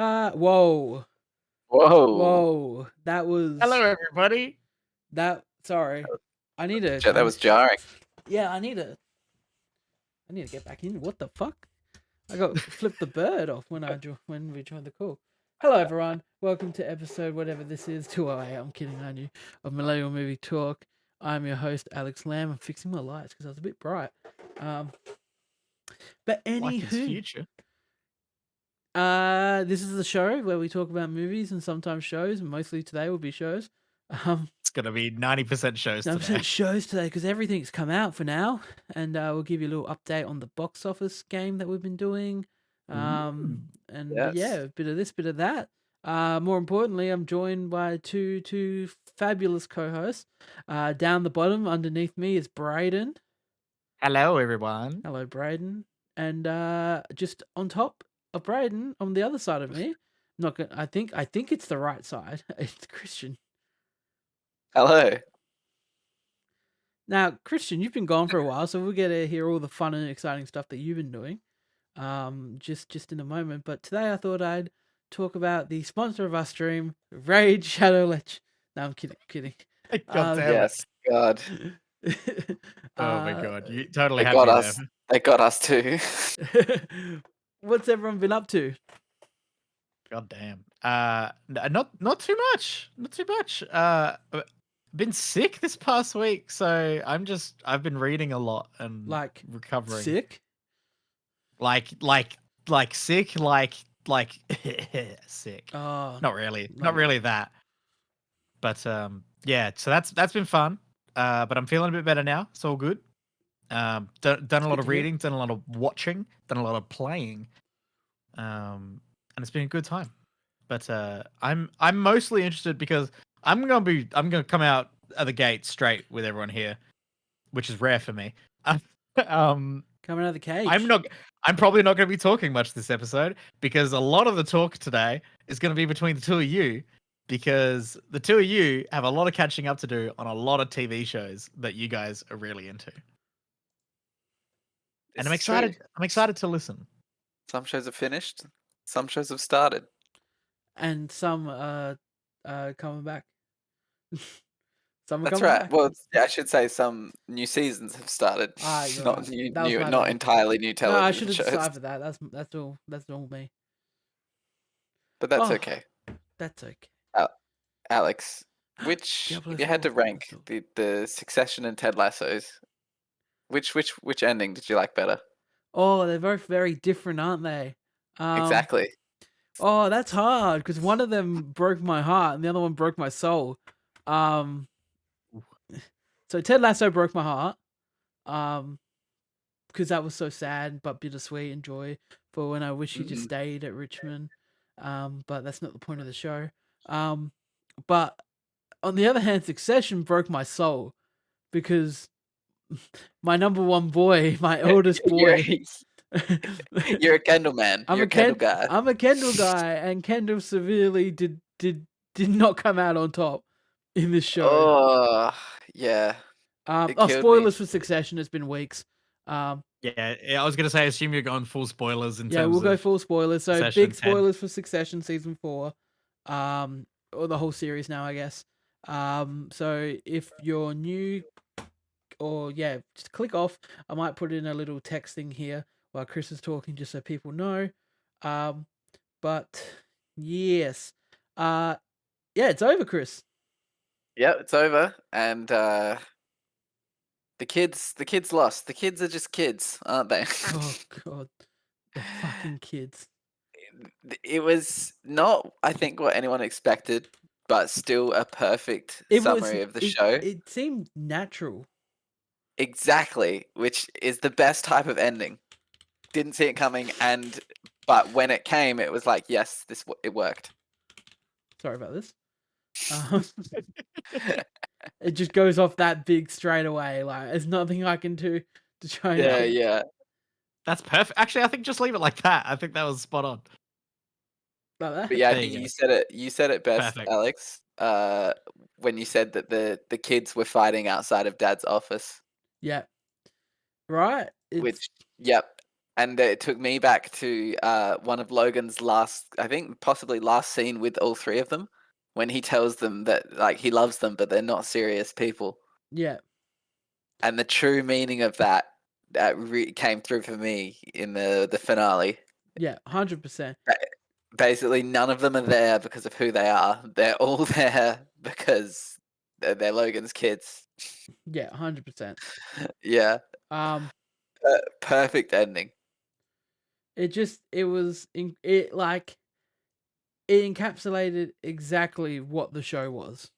Whoa, Whoa. whoa. That Hello, was everybody. that. Sorry, I need to. That was jarring. Yeah, I need to. I need to get back in. What the fuck? I got flipped the bird off when we joined the call. Hello, everyone. Welcome to episode whatever this is 208. I'm kidding, aren't you? Of Millennial Movie Talk. I'm your host, Alex Lamb. I'm fixing my lights because I was a bit bright. But Like his anywho, future. this is the show where we talk about movies and sometimes shows, and mostly today will be shows. It's gonna be 90% shows today. 90% shows today because everything's come out for now, and we'll give you a little update on the box office game that we've been doing. And Yes. yeah, a bit of this, bit of that. More importantly, I'm joined by two fabulous co-hosts. Down the bottom, underneath me is Brayden. Hello, everyone. Hello, Brayden. And just on top of Brayden, on the other side of me, not gonna, I think it's the right side. It's Christian. Hello. Now, Christian, you've been gone for a while, so we'll get to hear all the fun and exciting stuff that you've been doing. Just in a moment. But today I thought I'd talk about the sponsor of our stream, Raid Shadow Lich. No, I'm kidding. God damn Yes. God. it. Oh my god. You totally They had got me us. They got us too. What's everyone been up to? God damn. Not too much. Not too much. Been sick this past week, so I've been reading a lot and Like recovering. sick? Like sick, like sick. Oh, Not really that. But yeah, so that's been fun. But I'm feeling a bit better now. It's all good. Done a lot of reading, done a lot of watching, done a lot of playing. And it's been a good time. But I'm mostly interested because I'm gonna come out of the gate straight with everyone here, which is rare for me. coming out of the cage. I'm probably not going to be talking much this episode because a lot of the talk today is going to be between the two of you, because the two of you have a lot of catching up to do on a lot of TV shows that you guys are really into. And I'm excited. True. I'm excited to listen. Some shows have finished. Some shows have started. And some coming back. Some are That's coming right. back. Well, I should say some new seasons have started. You're Not right. new, That was my not bad. entirely new No, I television should have shows. deciphered that. That's all me. But that's Oh. okay. That's okay. Alex, which Diablo if you had to 4. rank the Succession and Ted Lassos, which ending did you like better? Oh, they're both very different, aren't they? Exactly. Oh, that's hard because one of them broke my heart and the other one broke my soul. So Ted Lasso broke my heart. Because that was so sad but bittersweet and joy for when I wish he just stayed at Richmond. But that's not the point of the show. But on the other hand, Succession broke my soul because my number one boy, my oldest boy. You're a Kendall man. You're a Kendall guy. I'm a Kendall guy, and Kendall severely did not come out on top in this show. Oh, yeah. Spoilers for Succession. It's been weeks. Yeah, I was gonna say, assume you're going full spoilers in terms Yeah, we'll go of full spoilers. So Succession, big spoilers for Succession season 4, or the whole series now, I guess. So if you're new, or yeah, just click off. I might put in a little text thing here while Chris is talking, just so people know. But yes, yeah, it's over, Chris. Yeah, it's over, and the kids lost. The kids are just kids, aren't they? Oh god, the fucking kids. It was not, I think, what anyone expected, but still a perfect summary of the show. It seemed natural. Exactly, which is the best type of ending. Didn't see it coming, but when it came, it was like, yes, it worked. Sorry about this. It just goes off that big straight away. Like, there's nothing I can do to try. Yeah. That's perfect. Actually, I think just leave it like that. I think that was spot on. Like that? But yeah, I think you said it best, Perfect. Alex. When you said that the kids were fighting outside of Dad's office. Yeah. Right. Which, yep, And it took me back to one of Logan's last, I think possibly last scene with all three of them, when he tells them that like he loves them, but they're not serious people. Yeah. And the true meaning of that came through for me in the finale. Yeah, 100%. Basically, none of them are there because of who they are. They're all there because they're Logan's kids. Yeah, 100%. Yeah. Perfect ending. It encapsulated exactly what the show was.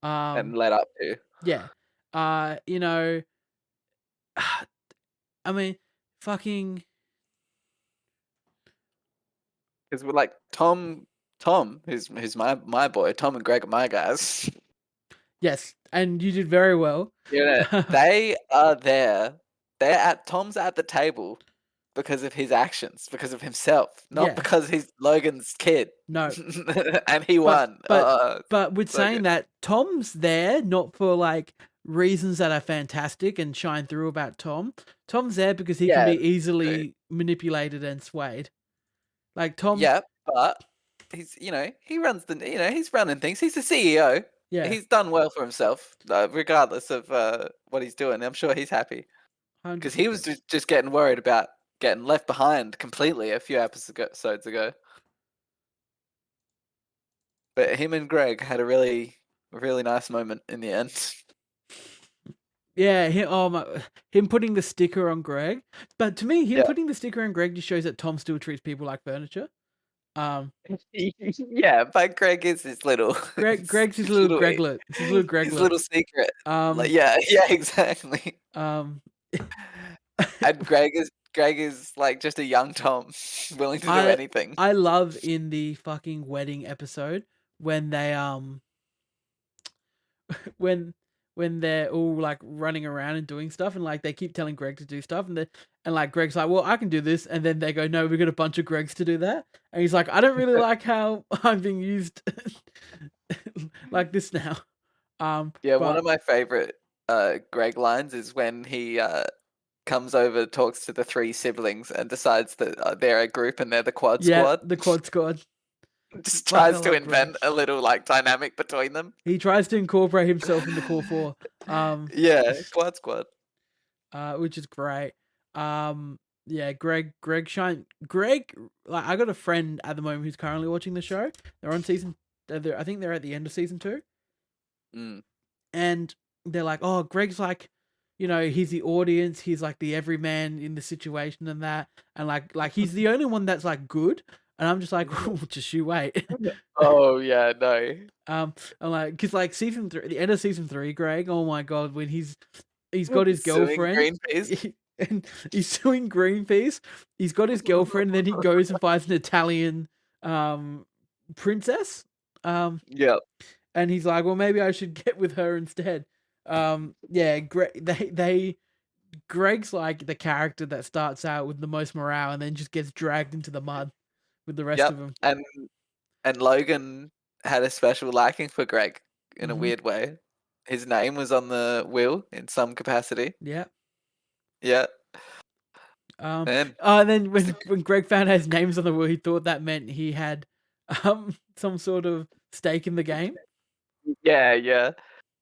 And led up to. Yeah. You know, I mean, fucking Because we're like Tom, who's my boy. Tom and Greg are my guys. yes, and you did very well. Yeah, they are there. Tom's at the table because of his actions, because of himself, not Yeah. because he's Logan's kid. No. And he won. But with so saying good. that, Tom's there not for like reasons that are fantastic and shine through about Tom. Tom's there because he can Yeah, be easily manipulated and swayed. Like Tom. Yeah, but he's he runs he's running things. He's the CEO. Yeah. He's done well for himself, regardless of what he's doing. I'm sure he's happy because he was 100%. just getting worried about getting left behind completely a few episodes ago. But him and Greg had a really nice moment in the end. Yeah, him putting the sticker on Greg. But to me, him Yeah. putting the sticker on Greg just shows that Tom still treats people like furniture. Yeah, but Greg is his little Greg's his little Greglet. His little Greglet. his little secret. Like, yeah, exactly. Um, And Greg is like just a young Tom, willing to do anything. I love in the fucking wedding episode when they when they're all like running around and doing stuff and like they keep telling Greg to do stuff and like Greg's like, well, I can do this, and then they go, no, we've got a bunch of Gregs to do that, and he's like, I don't really like how I'm being used like this now. Yeah, one of my favorite Greg lines is when he comes over, talks to the three siblings, and decides that they're a group and they're the quad squad. The quad squad. Just tries to invent a little like dynamic between them. He tries to incorporate himself into Core 4. Yeah, quad squad. Which is great. Yeah, Greg, like I got a friend at the moment who's currently watching the show. They're on season. I think they're at the end of season 2. And they're like, oh, Greg's like, he's the audience. He's like the everyman in the situation and that, and like he's the only one that's like good. And I'm just like, just you wait. Oh yeah, no. I'm like, cause like season 3, the end of season 3, Greg. Oh my god, when he's got his girlfriend, and he's suing Greenpeace. He's got his girlfriend, and then he goes and finds an Italian princess. Yeah. And he's like, well, maybe I should get with her instead. Yeah, Greg's like the character that starts out with the most morale and then just gets dragged into the mud with the rest of them. And Logan had a special liking for Greg in a weird way. His name was on the will in some capacity. Yeah. Yeah. And then when Greg found out his name's on the will, he thought that meant he had some sort of stake in the game. Yeah.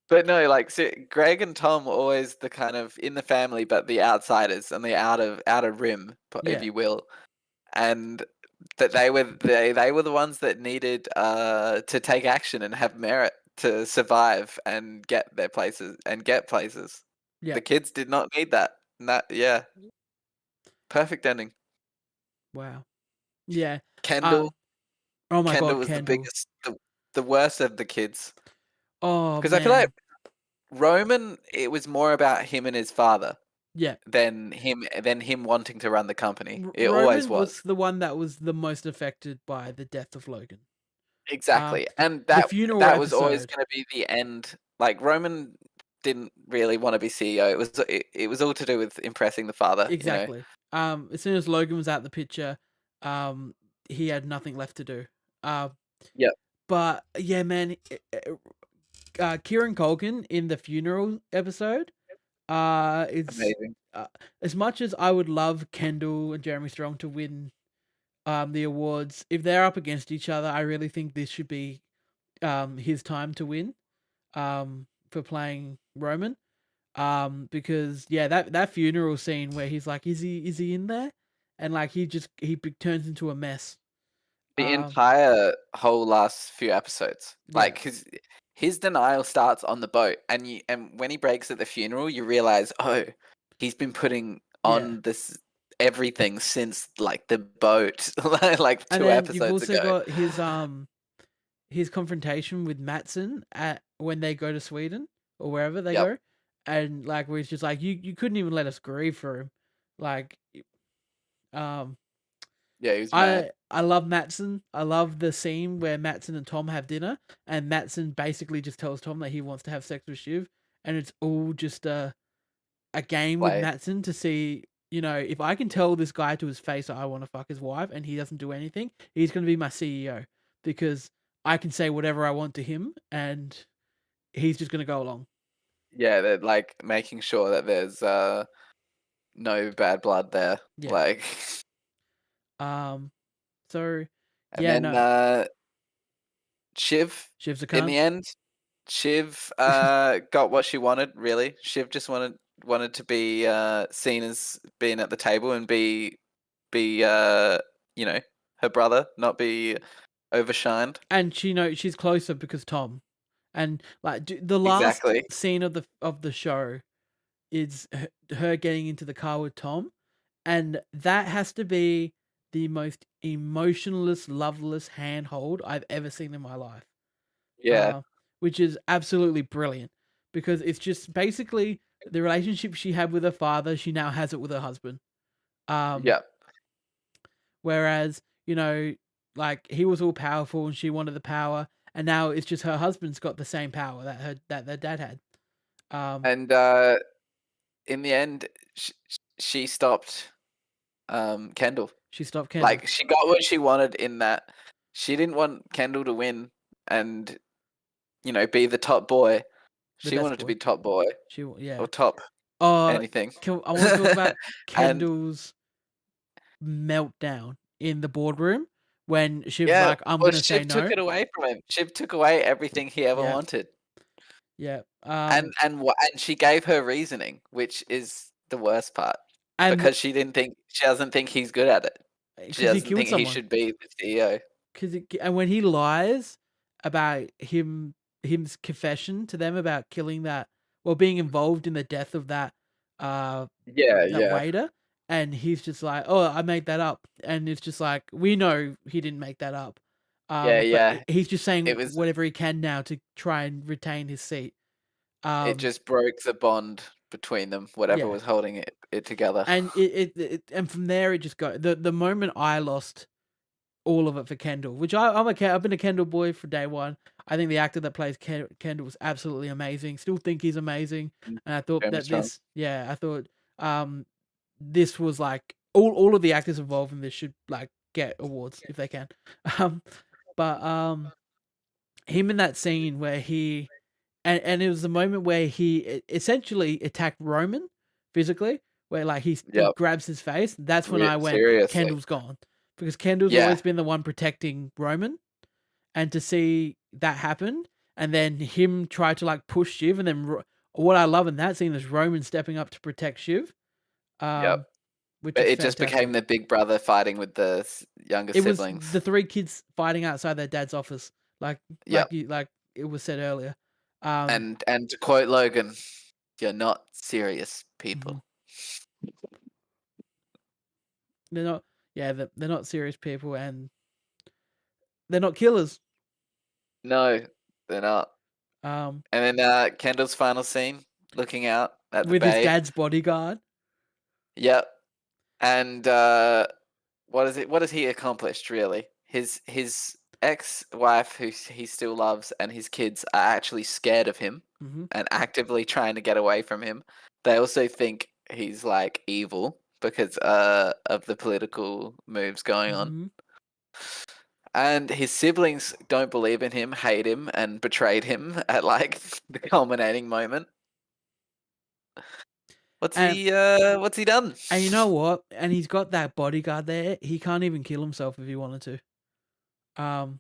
But no, like, so Greg and Tom were always the kind of in the family, but the outsiders and the outer rim, if you will, and that they were the ones that needed to take action and have merit to survive and get their places and get places. Yeah, the kids did not need that. Perfect ending. Wow. Yeah, Kendall. Oh my Kendall god, was Kendall. the biggest, the worst of the kids. Oh, because I feel like Roman, it was more about him and his father. Yeah. Than him wanting to run the company. It Roman always was the one that was the most affected by the death of Logan. Exactly, and that was always going to be the end. Like Roman didn't really want to be CEO. It was all to do with impressing the father. Exactly. As soon as Logan was out the picture, he had nothing left to do. Yeah. But yeah, man, Kieran Culkin in the funeral episode, It's Amazing. as much as I would love Kendall and Jeremy Strong to win the awards, if they're up against each other, I really think this should be his time to win for playing Roman. Because yeah, that funeral scene where he's like, is he in there? And like he turns into a mess. The entire whole last few episodes, Yeah. like his denial starts on the boat, and when he breaks at the funeral, you realize, oh, he's been putting on this everything since like the boat, like And 2 then you've episodes also ago. got his confrontation with Matson at when they go to Sweden or wherever they go, and like where he's just like, you couldn't even let us grieve for him, like Yeah, he was mad. I love Matson. I love the scene where Matson and Tom have dinner, and Matson basically just tells Tom that he wants to have sex with Shiv, and it's all just a game with Matson to see, if I can tell this guy to his face that I want to fuck his wife and he doesn't do anything, he's going to be my CEO because I can say whatever I want to him and he's just going to go along. Yeah, they're like making sure that there's no bad blood there. Yeah. Like So and yeah, then no. Shiv's a cunt. in the end, Shiv got what she wanted, really. Shiv just wanted to be seen as being at the table and be her brother, not be overshined. And she's closer because Tom. And like the last Exactly. scene of the show is her getting into the car with Tom, and that has to be the most emotionless, loveless handhold I've ever seen in my life. Yeah. Which is absolutely brilliant because it's just basically the relationship she had with her father, she now has it with her husband. Yeah. Whereas, like he was all powerful and she wanted the power, and now it's just her husband's got the same power that their dad had. And in the end, she stopped Kendall. She stopped Kendall. Like she got what she wanted in that she didn't want Kendall to win and be the top boy. She wanted to be top boy. Or top anything. I want to talk about Kendall's meltdown in the boardroom when she was like, I'm going to say no. Shiv took it away from him. Shiv took away everything he ever wanted. Yeah. And she gave her reasoning, which is the worst part. Because she doesn't think he's good at it. She doesn't think he should be the CEO. And when he lies about him's confession to them about killing being involved in the death of that waiter, and he's just like, oh, I made that up, and it's just like, we know he didn't make that up. But he's just saying whatever he can now to try and retain his seat. It just broke the bond between them, whatever was holding it together. And and from there it just go. The moment I lost all of it for Kendall, which I've been a Kendall boy for day one. I think the actor that plays Kendall was absolutely amazing. Still think he's amazing, and I thought this was like all of the actors involved in this should like get awards if they can. But him in that scene where he and it was the moment where he essentially attacked Roman physically, where like he grabs his face. That's when I went, seriously? Kendall's gone, because Kendall's always been the one protecting Roman, and to see that happen and then him try to like push Shiv, and then what I love in that scene is Roman stepping up to protect Shiv. Which but it just became the big brother fighting with the younger siblings. It was the 3 kids fighting outside their dad's office, like it was said earlier. And to quote Logan, "You're not serious people." They're not. Yeah, they're not serious people, and they're not killers. No, they're not. And then Kendall's final scene, looking out at the with bay. His dad's bodyguard. Yep. And what has he accomplished really? His ex-wife, who he still loves, and his kids are actually scared of him and actively trying to get away from him. They also think he's like evil because of the political moves going on. And his siblings don't believe in him, hate him, and betrayed him at like the culminating moment. What's And he done? and you know what? And he's got that bodyguard there. He can't even kill himself if he wanted to.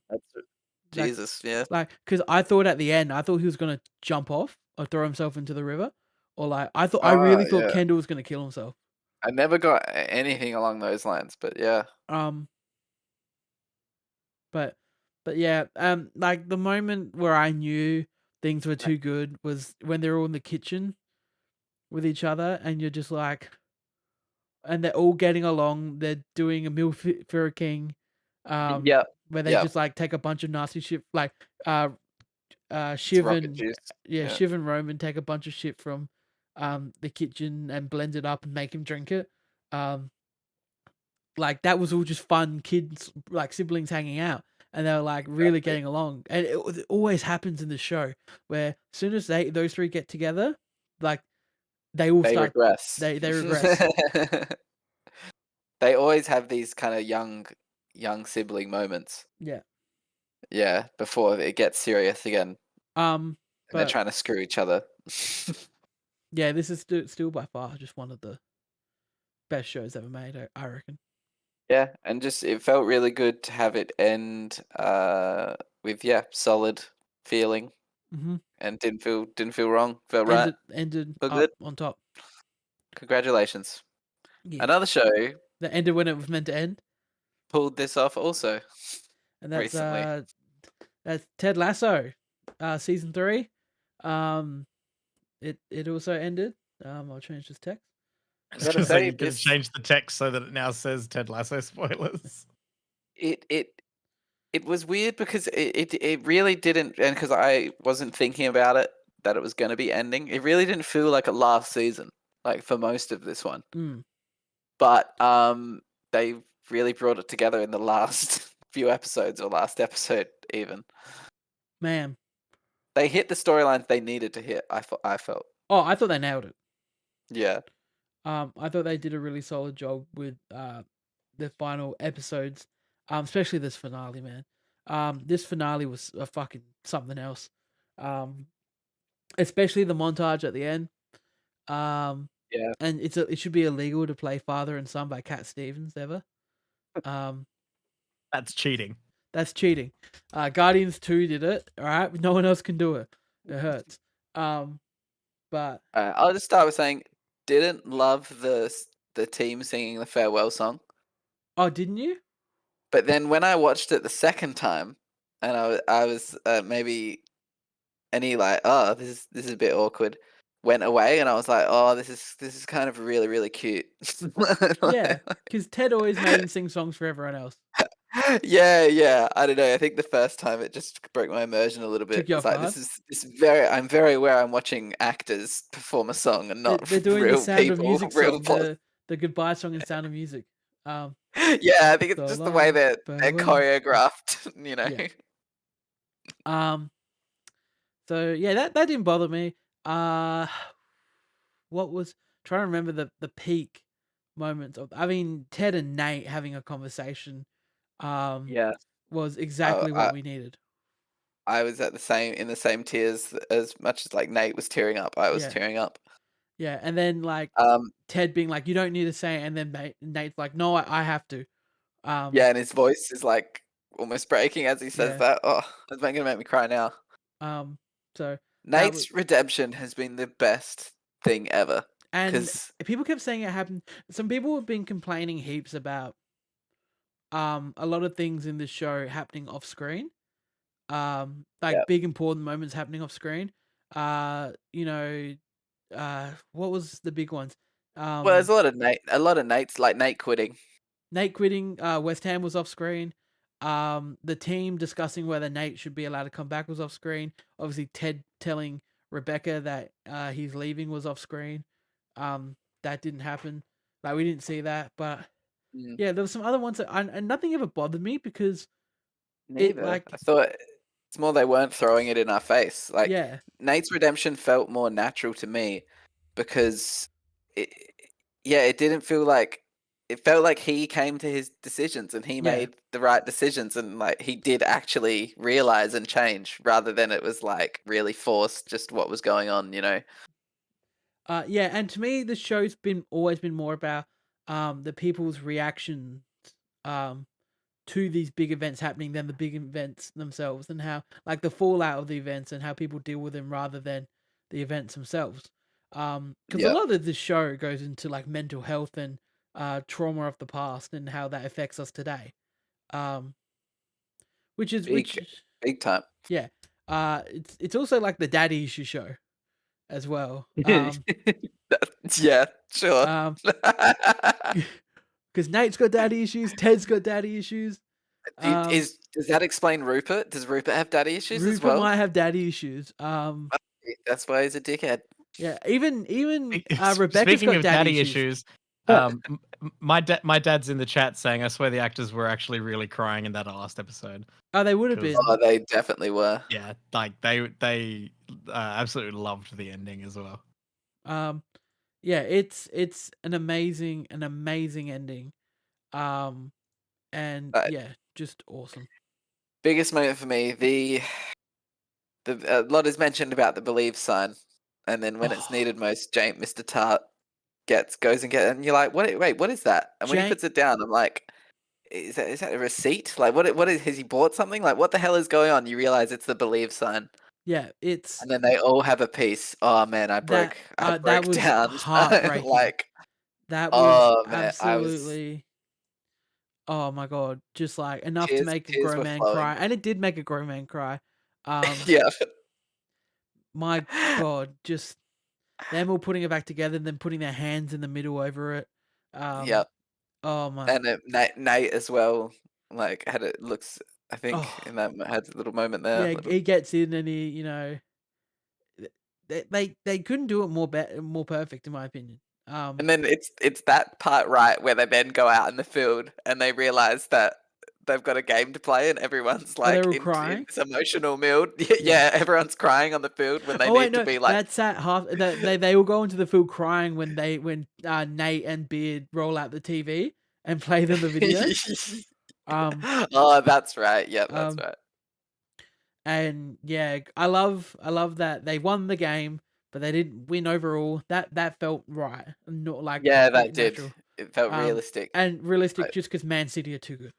That's Like Jesus, yeah. because I thought at the end, I thought he was gonna jump off or throw himself into the river, or I really thought Yeah. Kendall was gonna kill himself. I never got anything along those lines, but yeah. But yeah, like the moment where I knew things were too good was when they're all in the kitchen with each other, and you're just like, and they're all getting along. They're doing a meal for a king, Yeah. where they just like take a bunch of nasty shit, like It's Shiv rocket and juice. Yeah. Shiv and Roman take a bunch of shit from the kitchen and blend it up and make him drink it. Like that was all just fun kids, like siblings hanging out, and they were like really getting along. And it always happens in the show where as soon as those three get together, like they all They start regress. they regress. They always have these kind of young sibling moments. Yeah. Yeah, before it gets serious again. And they're But trying to screw each other. yeah, this is still by far just one of the best shows ever made, I reckon. Yeah, and just it felt really good to have it end with solid feeling, and didn't feel wrong. Felt right. Ended Felt up good. on top. Congratulations. Yeah. Another show That ended when it was meant to end, pulled this off also. and that's recently. That's Ted Lasso, season 3. It also ended. I'll change this text. I was gonna say you're gonna change the text so that it now says Ted Lasso spoilers. It was weird because it really didn't, and because I wasn't thinking about it that it was going to be ending. It really didn't feel like a last season, like for most of this one. But they really brought it together in the last few episodes, or last episode even. Man, they hit the storylines they needed to hit. I felt. Oh, I thought they nailed it. Yeah. I thought they did a really solid job with the final episodes, especially this finale, man. This finale was a fucking something else. Especially the montage at the end. Yeah. And it should be illegal to play Father and Son by Cat Stevens ever. That's cheating. That's cheating. Guardians 2 did it. All right, no one else can do it. It hurts. But I'll just start with saying, didn't love the team singing the farewell song. Oh, didn't you? But then when I watched it the second time, and I was maybe any like, oh, this is a bit awkward, went away, and I was like, oh, this is kind of really, really cute. Yeah, because Ted always made him sing songs for everyone else. Yeah. I don't know. I think the first time it just broke my immersion a little bit. Took you It's off like guard? I'm very aware I'm watching actors perform a song and not They're doing real the Sound of people, Music real song, the goodbye song in Sound of Music. Yeah, I think it's So just the way long, they're farewell. choreographed, you know. Yeah. So yeah, that didn't bother me. What was trying to remember the peak moments of? I mean, Ted and Nate having a conversation. Yeah. Was exactly what we needed. I was in the same tears as much as like Nate was tearing up. I was tearing up. Yeah, and then like Ted being like, "You don't need to say it," and then Nate's like, "No, I have to." Yeah, and his voice is like almost breaking as he says that. Oh, it's gonna make me cry now. So Nate's redemption has been the best thing ever. And people kept saying it happened. Some people have been complaining heaps about a lot of things in this show happening off screen. Big important moments happening off screen. What was the big ones? Well, there's a lot of Nate's, like Nate quitting. Nate quitting, West Ham was off screen. The team discussing whether Nate should be allowed to come back was off screen. Obviously, Ted telling Rebecca that he's leaving was off screen. That didn't happen. Like, we didn't see that, but yeah, there was some other ones that and nothing ever bothered me because Neither. I thought it's more they weren't throwing it in our face. Like, yeah. Nate's redemption felt more natural to me because it didn't feel like, it felt like he came to his decisions and he made the right decisions, and like he did actually realize and change rather than it was like really forced just what was going on, you know. Yeah, and to me, the show's always been more about the people's reactions um to these big events happening than the big events themselves, and how like the fallout of the events and how people deal with them rather than the events themselves. Because a Yeah, lot of this show goes into like mental health and trauma of the past and how that affects us today. Um, which is big, which big time. yeah. It's also like the daddy issue show as well. Yeah, sure. Um, because Nate's got daddy issues, Ted's got daddy issues. Does that explain Rupert? Does Rupert have daddy issues as Rupert well? might have daddy issues. That's why he's a dickhead. Yeah, even Rebecca's Speaking got of daddy daddy issues. my dad's in the chat saying, "I swear the actors were actually really crying in that last episode." Oh, they would have 'Cause- been. Oh, they definitely were. Yeah, like they absolutely loved the ending as well. Yeah, it's an amazing ending. And But yeah, just awesome. biggest moment for me, the a lot is mentioned about the believe sign, and then when it's Oh. needed most, Mr. Tart goes and and you're like, wait, what is that? And when he puts it down, I'm like, is that a receipt? Like, what is, has he bought something? Like, what the hell is going on? You realize it's the believe sign, Yeah, it's and then they all have a piece. Oh man, I broke that was down. heartbreaking. Like, That was oh man, I was absolutely. Oh my god, just like enough to make a tears grown were man flowing. cry, and it did make a grown man cry. Yeah. My god, just them all putting it back together and then putting their hands in the middle over it. Yeah. Oh my. And Nate as well, like had it looks. I think Oh in that had a little moment there. yeah, he gets in and they couldn't do it more perfect in my opinion. And then it's that part right where they then go out in the field and they realize that they've got a game to play and everyone's They're like all in crying. this emotional mood. Yeah. Yeah, everyone's crying on the field when they Oh need wait, to no, be like. that's at half. They all go into the field crying when Nate and Beard roll out the TV and play them the video. Oh, that's right. Yeah, that's right. And yeah, I love that they won the game, but they didn't win overall. That felt right, not like Yeah, that natural. did. It felt realistic. And realistic, Right. just because Man City are too good.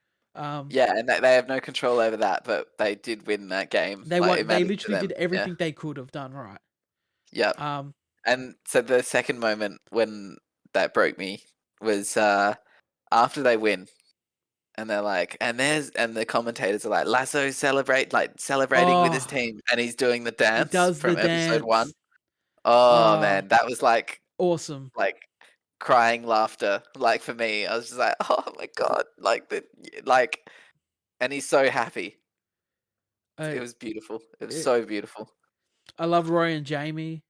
Yeah, and they have no control over that, but they did win that game. They Like, won. it They mattered to literally did them. everything they could have done right. Yeah. Um, And so the second moment when that broke me was after they win, and they're like, and the commentators are like, Lasso celebrating with his team, and he's doing the dance does from the episode 1. dance. Oh man, that was like Awesome. crying laughter. Like for me, I was just like, oh my god, and he's so happy. It was beautiful. It was so beautiful. I love Roy and Jamie.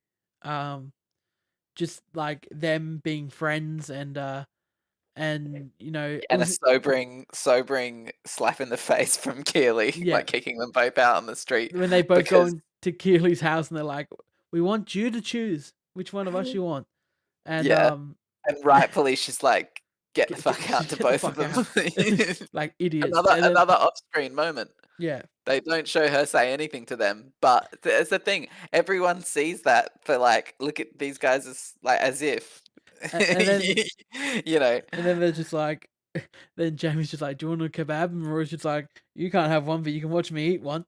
Just like them being friends and And a sobering slap in the face from Keely, like kicking them both out on the street. when they both go into Keely's house and they're like, "We want you to choose which one of us you want." And yeah, and rightfully she's like, "Get the fuck out" to both of them. Like idiots. Another off-screen moment. Yeah. They don't show her say anything to them, but it's the thing. Everyone sees that for like, look at these guys as if, And then, And then they're just like, then Jamie's just like, "Do you want a kebab?" And Roy's just like, "You can't have one, but you can watch me eat one."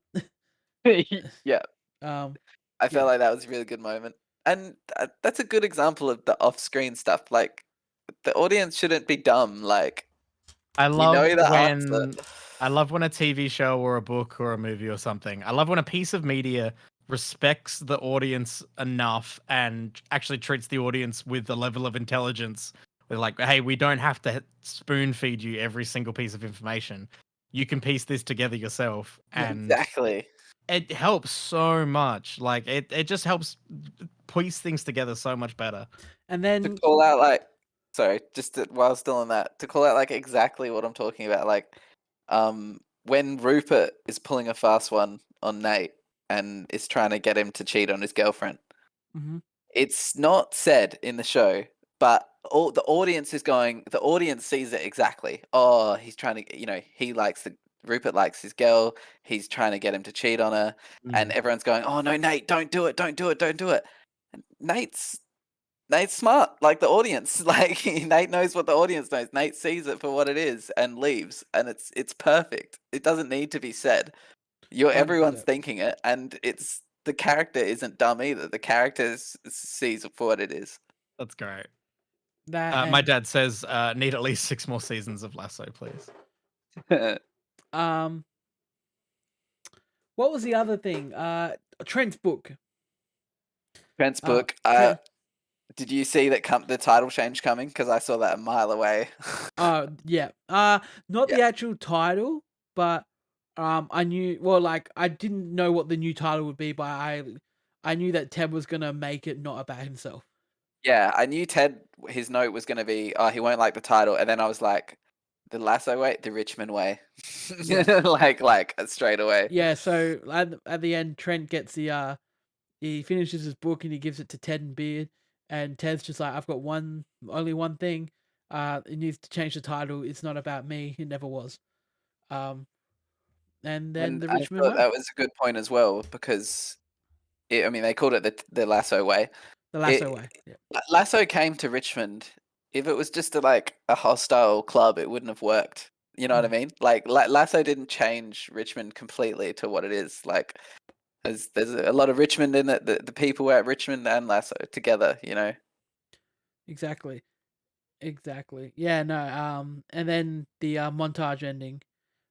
Yeah. I felt yeah. like that was a really good moment, and that's a good example of the off-screen stuff. Like, the audience shouldn't be dumb. Like, I love answer. I love when a TV show or a book or a movie or something. I love when a piece of media respects the audience enough and actually treats the audience with a level of intelligence. With like, hey, we don't have to spoon feed you every single piece of information. You can piece this together yourself, and Exactly. it helps so much. Like it just helps piece things together so much better. And To then call out while still on that, to call out like exactly what I'm talking about, like when Rupert is pulling a fast one on Nate and is trying to get him to cheat on his girlfriend. It's not said in the show, but the audience sees it exactly. Oh, he's trying to, Rupert likes his girl. He's trying to get him to cheat on her, and everyone's going, "Oh no, Nate, don't do it, don't do it, don't do it." And Nate's Nate's smart, like the audience. Like Nate knows what the audience knows. Nate sees it for what it is and leaves, and it's perfect. It doesn't need to be said. Everyone's 100%. thinking it, and it's the character isn't dumb either. The character sees it for what it is. That's great. That My and dad says need at least 6 more seasons of Lasso, please. what was the other thing? Trent's book. Trent's book. Trent, Did you see that the title change coming? Because I saw that a mile away. yeah. Not Yeah. the actual title, but I knew. Well, like I didn't know what the new title would be, but I knew that Ted was gonna make it not about himself. Yeah, I knew Ted. His note was going to be, "Oh, he won't like the title," and then I was like, "The Lasso way, the Richmond way," like straight away. Yeah. So at the end, Trent gets the he finishes his book and he gives it to Ted and Beard, and Ted's just like, I've got only one thing. It needs to change the title. It's not about me. It never was. And then And the I Richmond thought way, that was a good point as well because I mean, they called it the Lasso way. the Lasso way. Yeah. Lasso came to Richmond. If it was just a hostile club, it wouldn't have worked. You know what I mean? Like Lasso didn't change Richmond completely to what it is. Like there's a lot of Richmond in it. The people at Richmond and Lasso together. You know. Exactly. Yeah. No. And then the montage ending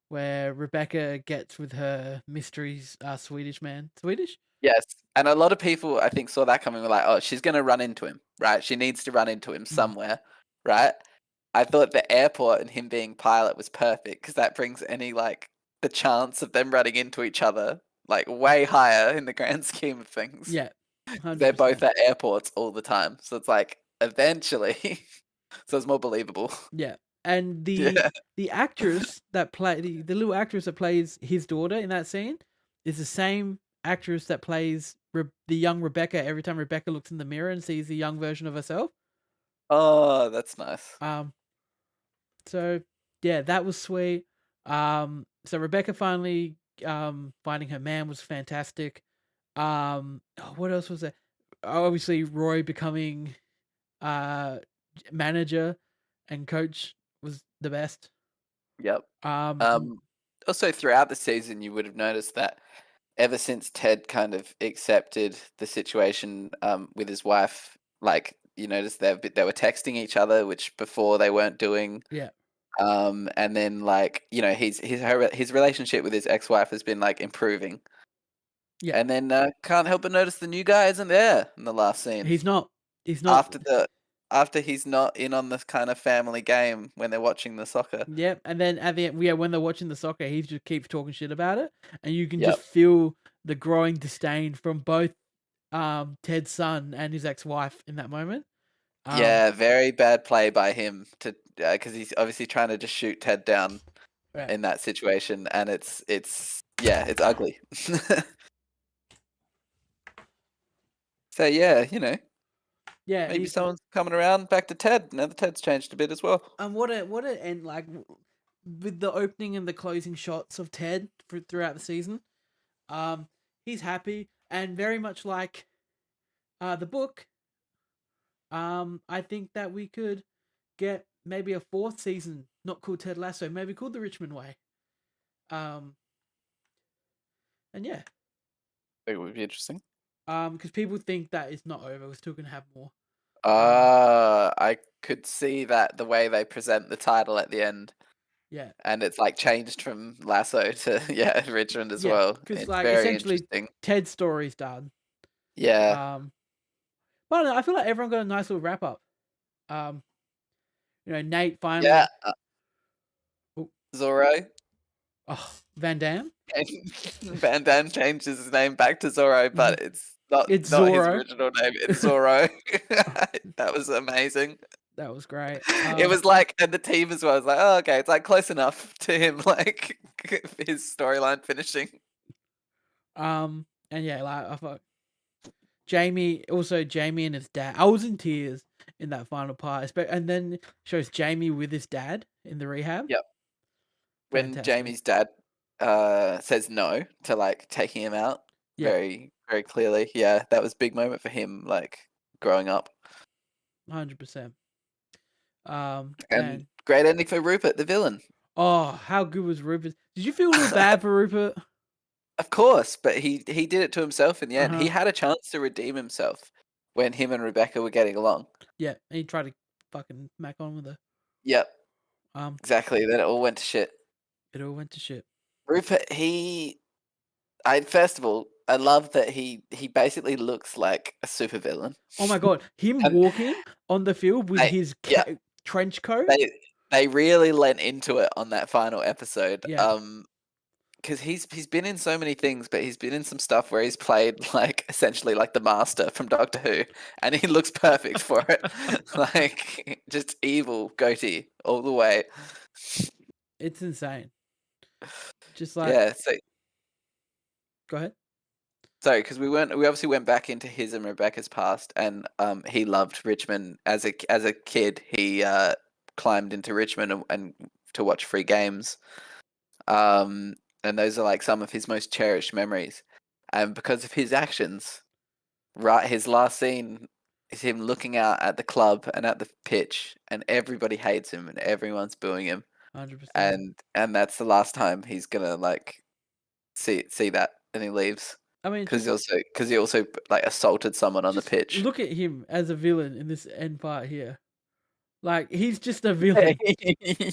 where Rebecca gets with her mysteries Swedish man. Swedish. Yes, and a lot of people I think saw that coming. Were like, "Oh, she's gonna run into him, right? She needs to run into him somewhere, right?" I thought the airport and him being pilot was perfect because that brings any the chance of them running into each other like way higher in the grand scheme of things. Yeah. They're 100%. both at airports all the time, so it's like eventually, so it's more believable. Yeah. And Yeah, the actress that play the little actress that plays his daughter in that scene is the same actress that plays the young Rebecca every time Rebecca looks in the mirror and sees the young version of herself. oh, that's nice. So yeah, that was sweet. So Rebecca finally finding her man was fantastic. What else was there? Obviously Roy becoming manager and coach was the best. Yep. Um, Also, throughout the season, you would have noticed that ever since Ted kind of accepted the situation with his wife, like you noticed they were texting each other, which before they weren't doing. yeah, And then his relationship with his ex-wife has been like improving. yeah. And then can't help but notice the new guy isn't there in the last scene. He's not. He's not. After he's not in on this kind of family game when they're watching the soccer. Yep. And then at the end, yeah, when they're watching the soccer, he just keeps talking shit about it, and you can Yep. just feel the growing disdain from both Ted's son and his ex-wife in that moment. Yeah, very bad play by him to because he's obviously trying to just shoot Ted down Right. in that situation, and it's ugly. So yeah, Yeah. maybe someone's coming around back to Ted. Now the Ted's changed a bit as well. What a end, like with the opening and the closing shots of Ted throughout the season. He's happy and very much like the book. I think that we could get maybe a 4th season, not called Ted Lasso, maybe called The Richmond Way. And yeah. It would be interesting. Because people think that it's not over. We're still gonna have more. I could see that the way they present the title at the end. Yeah. And it's like changed from Lasso to Richmond as well. Because It's like very essentially interesting. Ted's story's done. Yeah. But I don't know, I feel like everyone got a nice little wrap up. Nate finally. Yeah. Zorro. Oh, Van Damme. Van Damme changed his name back to Zorro, but it's not It's not his Zorro. original name. It's Zorro. That was amazing. That was great. It was like, and the team as well was like, oh, okay, it's like close enough to him, like his storyline finishing. And yeah, like I thought Jamie and his dad. I was in tears in that final part, and then shows Jamie with his dad in the rehab. Yep. When Fantastic. Jamie's dad says no to like taking him out, very, very clearly. Yeah, that was a big moment for him, like growing up. 100%. And And great ending for Rupert, the villain. oh, how good was Rupert? Did you feel a little bad for Rupert? Of course, but he did it to himself in the end. He Uh-huh. had a chance to redeem himself when him and Rebecca were getting along. Yeah, and he tried to fucking mac on with her. Yep, Um, exactly. Then it all went to shit. it all went to shit. Rupert, first of all, I love that he basically looks like a supervillain. Oh my god, him And walking on the field with They- his yeah. trench coat. They really lent into it on that final episode. Yeah. Because he's been in so many things, but he's been in some stuff where he's played like essentially like the Master from Doctor Who, and he looks perfect for it. Like just evil goatee all the way. It's insane. Just like Yeah. So go ahead. sorry, because we obviously went back into his and Rebecca's past, and he loved Richmond as a kid. He climbed into Richmond and to watch free games. And those are like some of his most cherished memories. And because of his actions, right, his last scene is him looking out at the club and at the pitch, and everybody hates him and everyone's booing him. 100%. And that's the last time he's gonna like see that, and he leaves I mean, because he also like assaulted someone on the just pitch. look at him as a villain in this end part here. Like he's just a villain.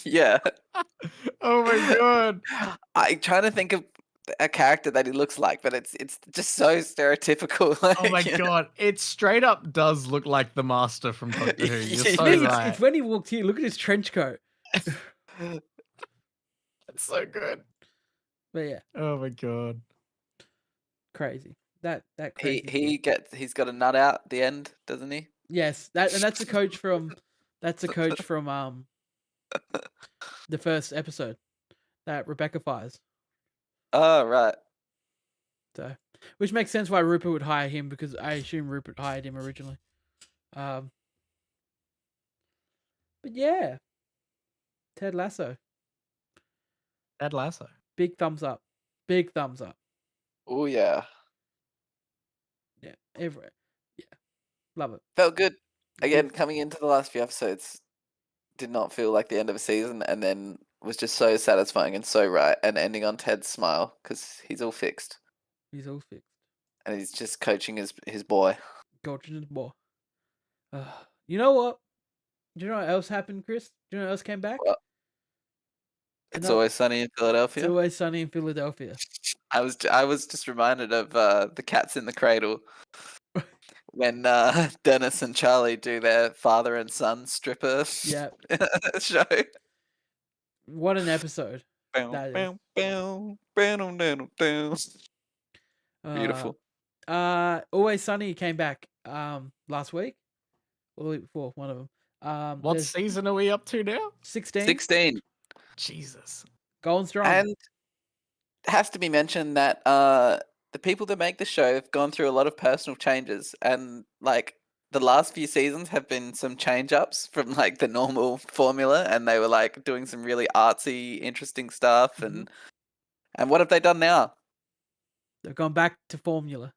Yeah. Oh my god. I'm trying to think of a character that he looks like, but it's just so stereotypical. Oh my like, god. It straight up does look like the Master from Doctor Who. You're so It's right. when he walked here. Look at his trench coat. It's so good. But yeah, Oh my god. crazy. That crazy. he's got a nut out at the end, doesn't he? Yes, that's the coach from the first episode that Rebecca fires. Oh right. So, which makes sense why Rupert would hire him, because I assume Rupert hired him originally. But yeah, Ted Lasso, Ted Lasso. big thumbs up, big thumbs up. Oh yeah. Yeah, yeah, love it. Felt good. Again, coming into the last few episodes, did not feel like the end of a season, and then was just so satisfying and so right, and ending on Ted's smile because he's all fixed He's all fixed. and he's just coaching his boy. Coaching his boy. You know what? Do you know what else happened, Chris? Do you know what else came back? What? It's Always Sunny in Philadelphia. It's Always Sunny in Philadelphia. I was just reminded of the Cats in the Cradle when Dennis and Charlie do their father and son stripper Yeah. show. What an episode. That is. Beautiful. Always Sunny came back last week or the week before, one of them. What there's season are we up to now? 16. 16. Jesus. Going strong. And it has to be mentioned that the people that make the show have gone through a lot of personal changes, and like the last few seasons have been some change ups from like the normal formula, and they were like doing some really artsy, interesting stuff. And what have they done now? They've gone back to formula.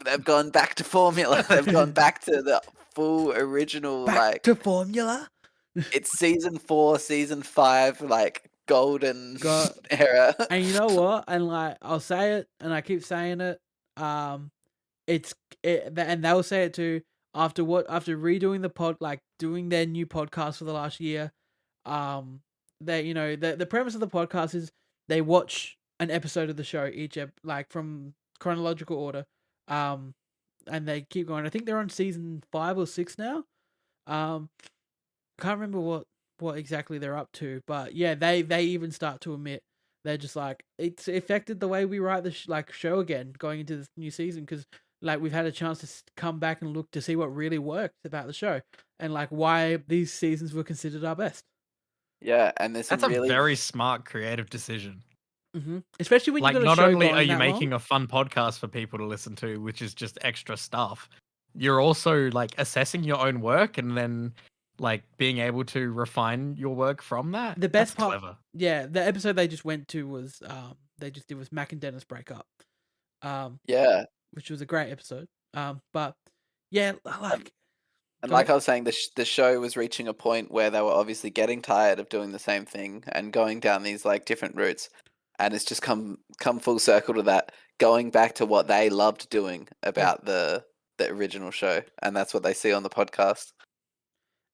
They've gone back to formula. They've gone back to the full original, Back to formula. It's season 4, season 5, like golden era. And you know what? And like I'll say it, and I keep saying it. And they'll say it too. After redoing the pod, like doing their new podcast for the last year, they the premise of the podcast is they watch an episode of the show like from chronological order, and they keep going. I think they're on season 5 or 6 now. Can't remember what exactly they're up to, but yeah, they even start to admit they're just like it's affected the way we write the show again going into this new season, because like we've had a chance to come back and look to see what really worked about the show and like why these seasons were considered our best. Yeah, and there's That's a very smart creative decision. Especially when like you've got a not show only going are you that making long. a fun podcast for people to listen to, which is just extra stuff, you're also like assessing your own work and then like being able to refine your work from that. The best That's part, clever. yeah, the episode they just went to was Mac and Dennis break up, yeah, which was a great episode. But yeah, like And Go like ahead. I was saying, the show was reaching a point where they were obviously getting tired of doing the same thing and going down these like different routes, and it's just come full circle to that, going back to what they loved doing about the original show, and that's what they see on the podcast.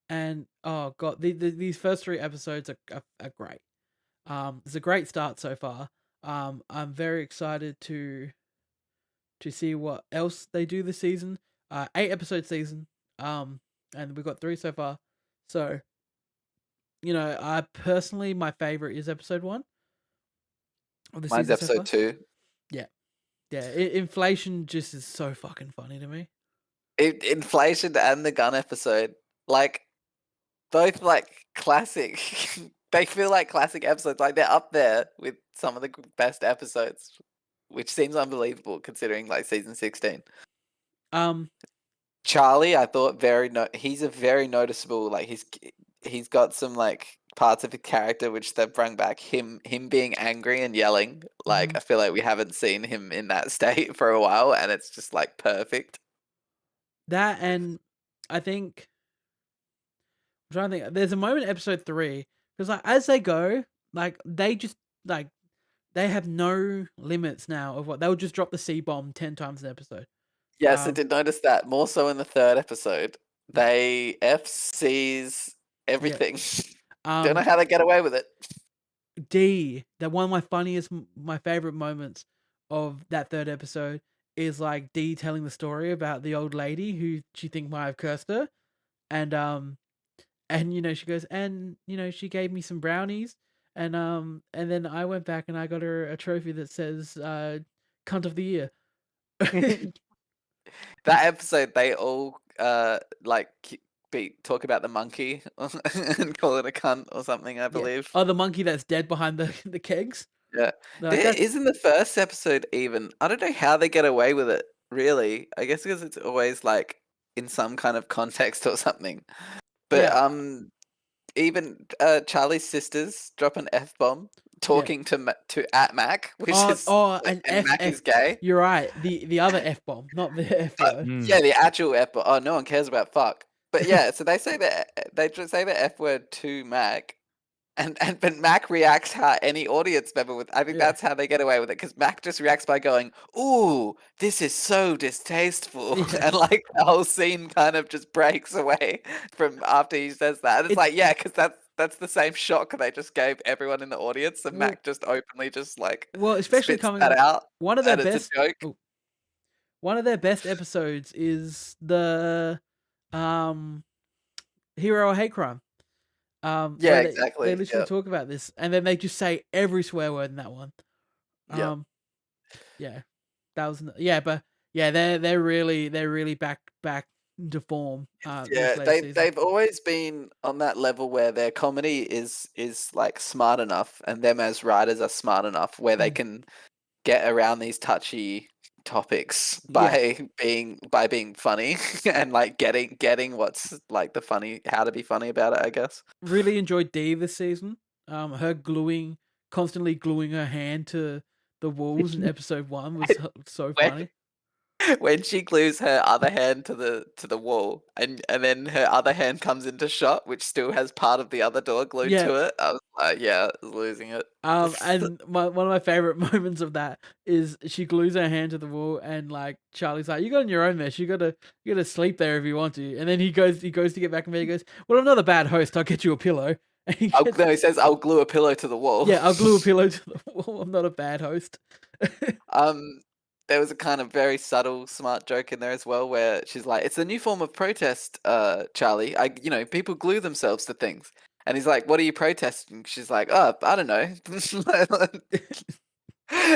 And oh god, these first 3 episodes are great. It's a great start so far. I'm very excited to see what else they do this season. 8 episode season. And we've got 3 so far. So, I personally, my favorite is episode 1 of the Mine's season so episode far. 2. Yeah, inflation just is so fucking funny to me. Inflation and the gun episode, like both like classic. They feel like classic episodes. Like they're up there with some of the best episodes, which seems unbelievable considering like season 16. Um, Charlie, I thought he's a very noticeable, like he's got some like parts of his character which they've brought back. Him being angry and yelling, like I feel like we haven't seen him in that state for a while, and it's just like perfect. that, and I think I'm trying to think. There's a moment in episode 3 because like as they go, like they just like they have no limits now of what they'll just drop the C bomb 10 times an episode. Yes, I did notice that more so in the 3rd episode. They FCs everything. Don't know how they get away with it. That one of my favorite moments of that 3rd episode is like Dee telling the story about the old lady who she think might have cursed her, and she goes, and she gave me some brownies, and then I went back and I got her a trophy that says cunt of the year. That episode, they all like talk about the monkey and call it a cunt or something, I believe. Oh, the monkey that's dead behind the kegs. Yeah, there is in the 1st episode even. I don't know how they get away with it. Really, I guess because it's always like in some kind of context or something. But even Charlie's sisters drop an F-bomb talking to at Mac, which is an and Mac is gay. You're right. The other F bomb, not the F word. Yeah, the actual F bomb. Oh, no one cares about fuck. But yeah, so they say the F word to Mac, but Mac reacts how any audience member would. I think that's how they get away with it, because Mac just reacts by going, "Ooh, this is so distasteful," and like the whole scene kind of just breaks away from after he says that. And it's like, yeah, because that's the same shock they just gave everyone in the audience, and Mac just openly just like especially spits coming that out. One of their and best it's a joke. One of their best episodes is the Hero or Hate Crime. Yeah, exactly. They literally talk about this, and then they just say every swear word in that one. Yeah, that was but they're really back into form. Yeah, they've always been on that level where their comedy is like smart enough, and them as writers are smart enough where they can get around these touchy topics by being funny and like getting what's like the funny, how to be funny about it, I guess. Really enjoyed Dee this season. Her constantly gluing her hand to the walls in episode 1 was so funny. When she glues her other hand to the wall, and then her other hand comes into shot, which still has part of the other door glued to it, I was like, I was losing it. And one of my favorite moments of that is she glues her hand to the wall, and like Charlie's like, "You got on your own there. You gotta sleep there if you want to." And then he goes to get back in bed. He goes, "Well, I'm not a bad host. I'll get you a pillow." And he says, "I'll glue a pillow to the wall." Yeah, I'll glue a pillow to the wall. I'm not a bad host. There was a kind of very subtle, smart joke in there as well, where she's like, "It's a new form of protest, Charlie. People glue themselves to things." And he's like, "What are you protesting?" She's like, "Oh, I don't know."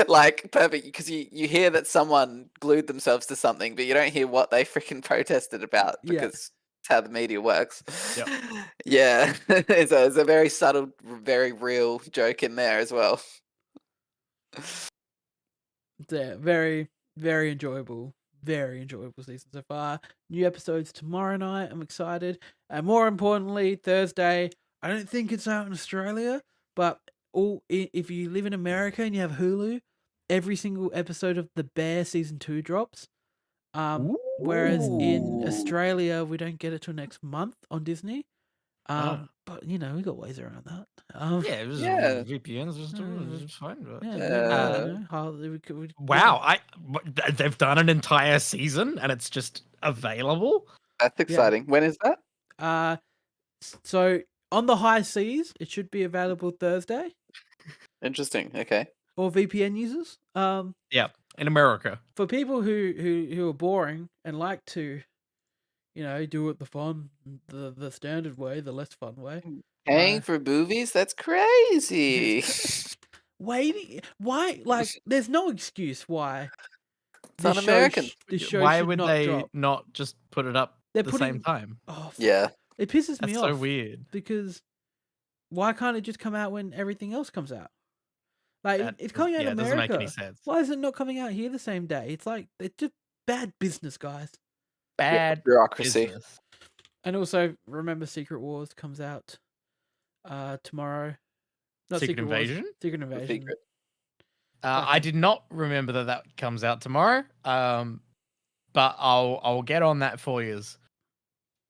Like, perfect, because you hear that someone glued themselves to something, but you don't hear what they freaking protested about, because it's how the media works. Yep. Yeah, it's a very subtle, very real joke in there as well. Yeah, very, very enjoyable season so far. New episodes tomorrow night. I'm excited. And more importantly, Thursday. I don't think it's out in Australia, but if you live in America and you have Hulu, every single episode of The Bear season 2 drops. Whereas in Ooh. Australia, we don't get it till next month on Disney. Oh. But we got ways around that. Yeah, it was Yeah. VPNs, it's fine. But... How we could, Wow, they've done an entire season and it's just available. That's exciting. When is that? So on the high seas, it should be available Thursday. Interesting. Okay. Or VPN users. Yeah, in America. For people who are boring and like to, do it the standard way, the less fun way. Paying for movies? That's crazy. Waiting? Why? Like, there's no excuse why. It's un-American. This show Why should would not they drop. not just put it up They're the putting same time? Oh, Yeah. it pisses me That's off. so weird. Because why can't it just come out when everything else comes out? Like, it's coming out in it doesn't make any America. sense. Why is it not coming out here the same day? It's like, it's just bad business, guys. Bad bureaucracy. business. And also, remember Secret Wars comes out tomorrow. Not Secret Wars, Invasion? Secret Invasion. Secret. I did not remember that comes out tomorrow. But I'll get on that for you.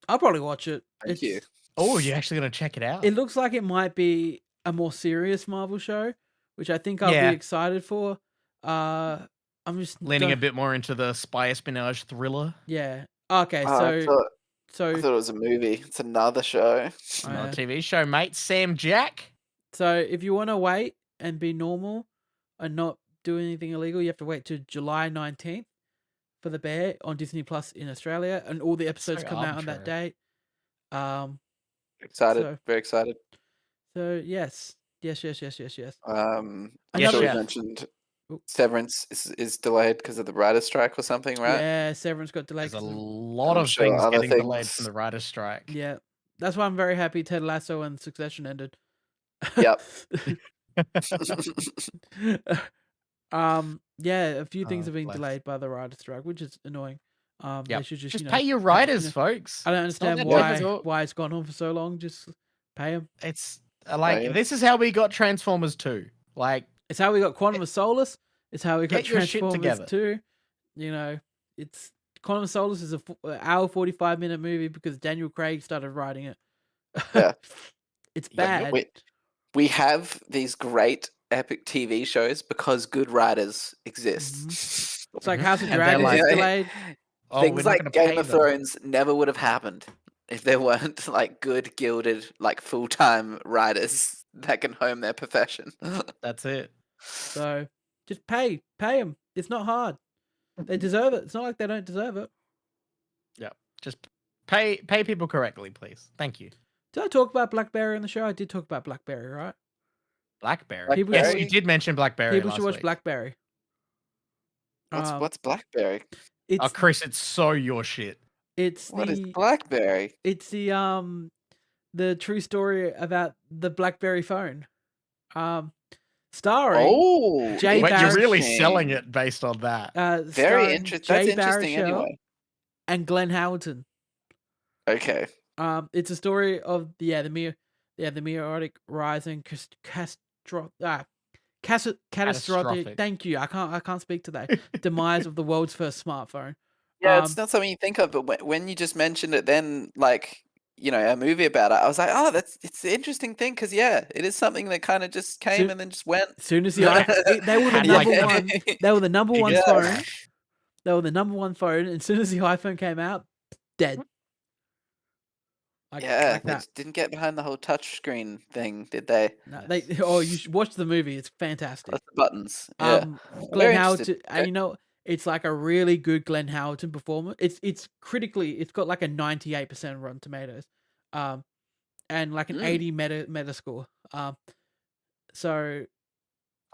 I'll probably watch it. Thank you. Oh, you're actually gonna check it out? It looks like it might be a more serious Marvel show, which I think I'll Yeah. be excited for. I'm just Leaning a bit more into the spy espionage thriller. Yeah. Okay. I So thought it was a movie. It's another show. It's not a TV show, mate. Sam Jack. So if you want to wait and be normal and not do anything illegal, you have to wait till July 19th for The Bear on Disney Plus in Australia, and all the episodes So come out on that arbitrary. date. Excited. Very excited. So yes. I'm Yes, sure we chef. mentioned Oop. Severance is delayed because of the writer's strike or something, right? Yeah, Severance got delayed. There's a 'cause of- lot I'm of sure things other getting delayed things- from the writer's strike. Yeah, that's why I'm very happy Ted Lasso and Succession ended. Yep. Yeah, a few things Oh, have been bless. delayed by the writer's strike, which is annoying. They Yep. should Just pay your writers, folks. I don't It's not understand that why difficult. why it's gone on for so long. Just pay them. It's like Right. this is how we got Transformers 2. Like It's how we got Quantum of Solace. It's how we got Get your shit Transformers together. 2. It's Quantum of Solace is a hour 45-minute movie because Daniel Craig started writing it. Yeah. It's Yeah, bad. We have these great epic TV shows because good writers exist. It's like House of And they're Dragons like, is delayed. oh, we're Things not like gonna Game pay of them. Thrones never would have happened if there weren't like good, gilded, like full-time writers that can hone their profession. That's it. So just pay them. It's not hard. They deserve it. It's not like they don't deserve it. Yeah. Just pay people correctly, please. Thank you. Did I talk about Blackberry on the show? I did talk about Blackberry, right? Blackberry. People Yes, should- you did mention Blackberry. People last should watch week. Blackberry. What's Blackberry? It's Oh, Chris, it's so your shit. it's What is the Blackberry? it's the true story about the Blackberry phone. Starring Oh, Jay Wait, you're really interesting. selling it based on that. Very starring interesting. That's Jay interesting Baruchel anyway. and Glenn Howerton. Okay. It's a story of the meteoric rise and catastrophic. Thank you. I can't speak today. Demise of the world's first smartphone. Yeah, it's not something you think of, but when you just mentioned it, then like a movie about it, I was like, oh, it's an interesting thing because it is something that kind of just came and then just went. As soon as they were the Had number like- one. They were the number one Yeah. phone. They were the number one phone. And as soon as the iPhone came out, dead. Like They that. just didn't get behind the whole touchscreen thing, did they? No, you should watch the movie. It's fantastic. Plus the buttons. Yeah. Glenn Very Howerton, interested. and it's like a really good Glenn Howerton performance. It's got like a 98% Rotten Tomatoes, and like an 80 meta score. So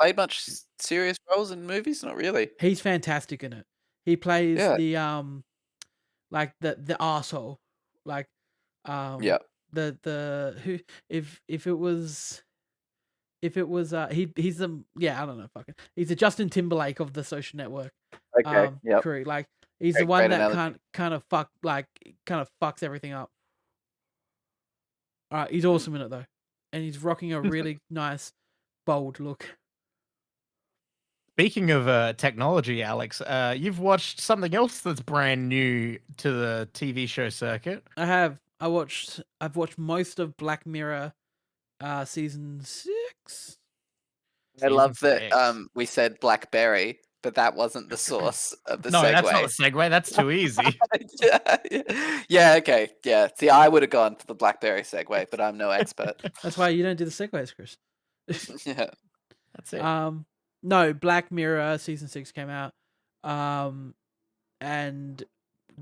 Played much serious roles in movies? Not really. he's fantastic in it. He plays Yeah. the the arsehole. Like Yeah. the who if it was he's the I don't know he's the Justin Timberlake of the Social Network Okay. Yeah. crew. Like he's the Great one that analogy. kind of fucks everything up. He's awesome in it though, and he's rocking a really nice bold look. Speaking of technology, Alex, you've watched something else that's brand new to the TV show circuit. I have. I've watched most of Black Mirror, season 6. I Season love that 6. we said BlackBerry, but that wasn't the source of the No, segue. that's not the segue. That's too easy. Yeah, okay. Yeah. See, I would have gone for the BlackBerry segue, but I'm no expert. That's why you don't do the segues, Chris. Yeah. That's it. No, Black Mirror season 6 came out. And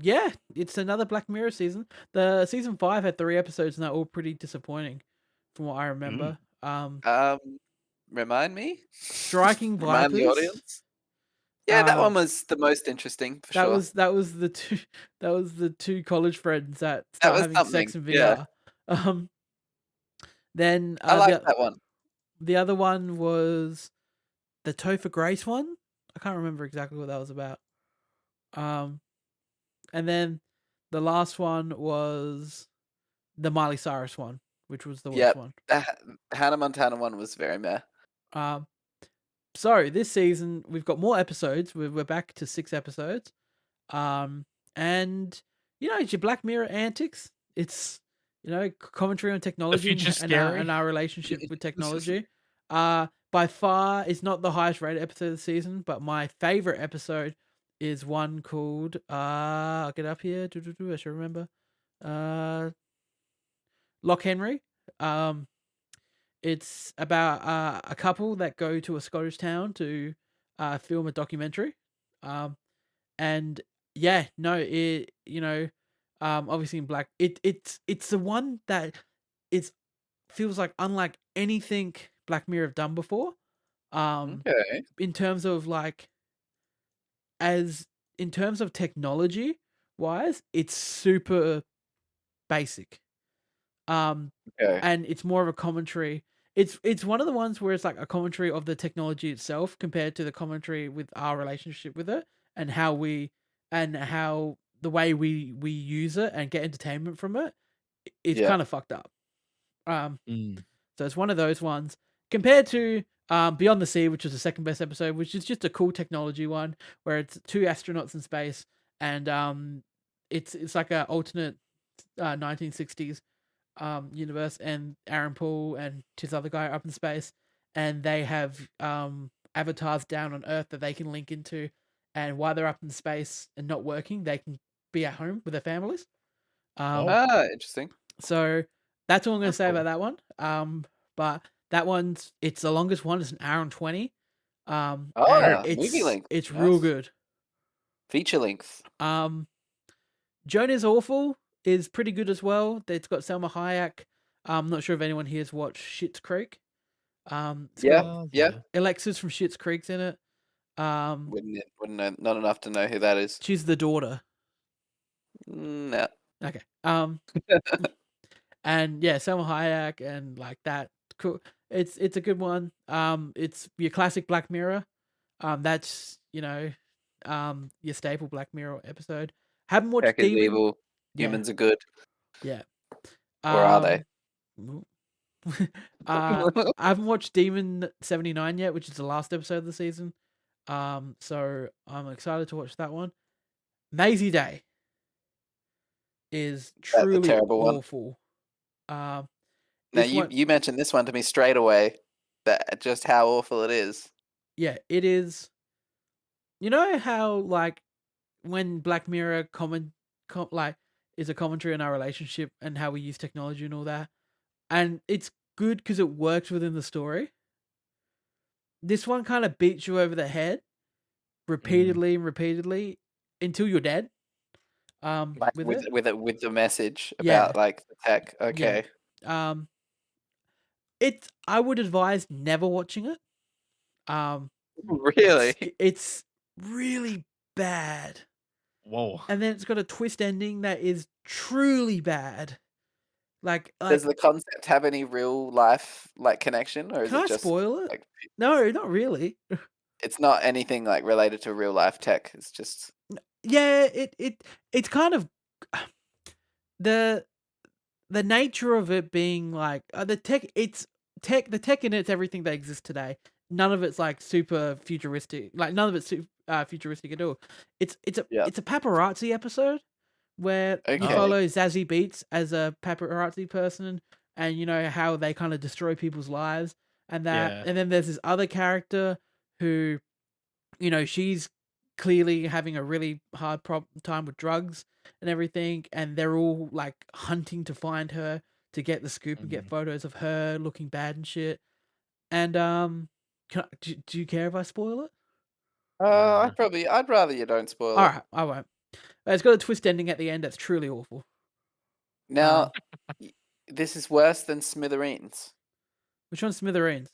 yeah, it's another Black Mirror season. The season 5 had 3 episodes and they're all pretty disappointing from what I remember. Remind me? Striking Remind the Vipers. audience? Yeah, that one was the most interesting for sure. That was the two college friends that That start was having sex in something, yeah. VR. Then I like that one. the other one was the Topher Grace one. I can't remember exactly what that was about. And then the last one was the Miley Cyrus one, which was the worst one. The Hannah Montana one was very meh. So this season we've got more episodes. We're back to 6 episodes. And it's your Black Mirror antics. It's commentary on technology and our relationship with technology. By far, it's not the highest rated episode of the season, but my favorite episode is one called I'll get up here. I should remember. Loch Henry. It's about a couple that go to a Scottish town to film a documentary. And yeah, no, obviously in Black, it's the one that feels like unlike anything Black Mirror have done before. Okay. In terms of technology wise, it's super basic. Okay. And it's more of a commentary. It's one of the ones where it's like a commentary of the technology itself compared to the commentary with our relationship with it and how the way we use it and get entertainment from it. It's kind of fucked up. So it's one of those ones compared to Beyond the Sea, which was the second best episode, which is just a cool technology one where it's 2 astronauts in space and it's like a alternate 1960s universe, and Aaron Paul and his other guy are up in space, and they have avatars down on Earth that they can link into, and while they're up in space and not working, they can be at home with their families. Interesting. So that's all I'm going to say cool. about that one. But that it's the longest one. It's an hour and 20. Movie length. It's real good. Feature length. Joan is Awful is pretty good as well. It's got Selma Hayek. I'm not sure if anyone here has watched Schitt's Creek. Yeah. Alexis from Schitt's Creek's in it. Wouldn't know, not enough to know who that is. She's the daughter. No. Okay. And yeah, Selma Hayek and like that. Cool. It's a good one. It's your classic Black Mirror. That's your staple Black Mirror episode. Haven't watched Tech is Demon. evil. Humans are good. Yeah. Or are they? I haven't watched Demon 79 yet, which is the last episode of the season. So I'm excited to watch that one. Maisie Day is truly terrible awful. Now you mentioned this one to me straight away. That just how awful it is. Yeah, it is. You know how like when Black Mirror is a commentary on our relationship and how we use technology and all that, and it's good because it works within the story. This one kind of beats you over the head repeatedly and repeatedly until you're dead. With the message about like the tech. Okay. Yeah. I would advise never watching it. Really? It's really bad. Whoa. And then it's got a twist ending that is truly bad. Like does the concept have any real life connection, or is it just spoil it? No, not really. It's not anything like related to real life tech. It's just it's kind of the nature of it being like the tech. It's tech. The tech in it's everything that exists today. none of it's like super futuristic. Like none of it's futuristic at all. It's a paparazzi episode where you Okay. follow Zazie Beetz as a paparazzi person, and you know how they kind of destroy people's lives and that. Yeah. And then there's this other character who, you know, she's clearly having a really hard time with drugs and everything, and they're all like hunting to find her to get the scoop and get photos of her looking bad and shit. And do you care if I spoil it? I'd rather you don't spoil All it. right, I won't. It's got a twist ending at the end that's truly awful. Now, this is worse than Smithereens. Which one's Smithereens?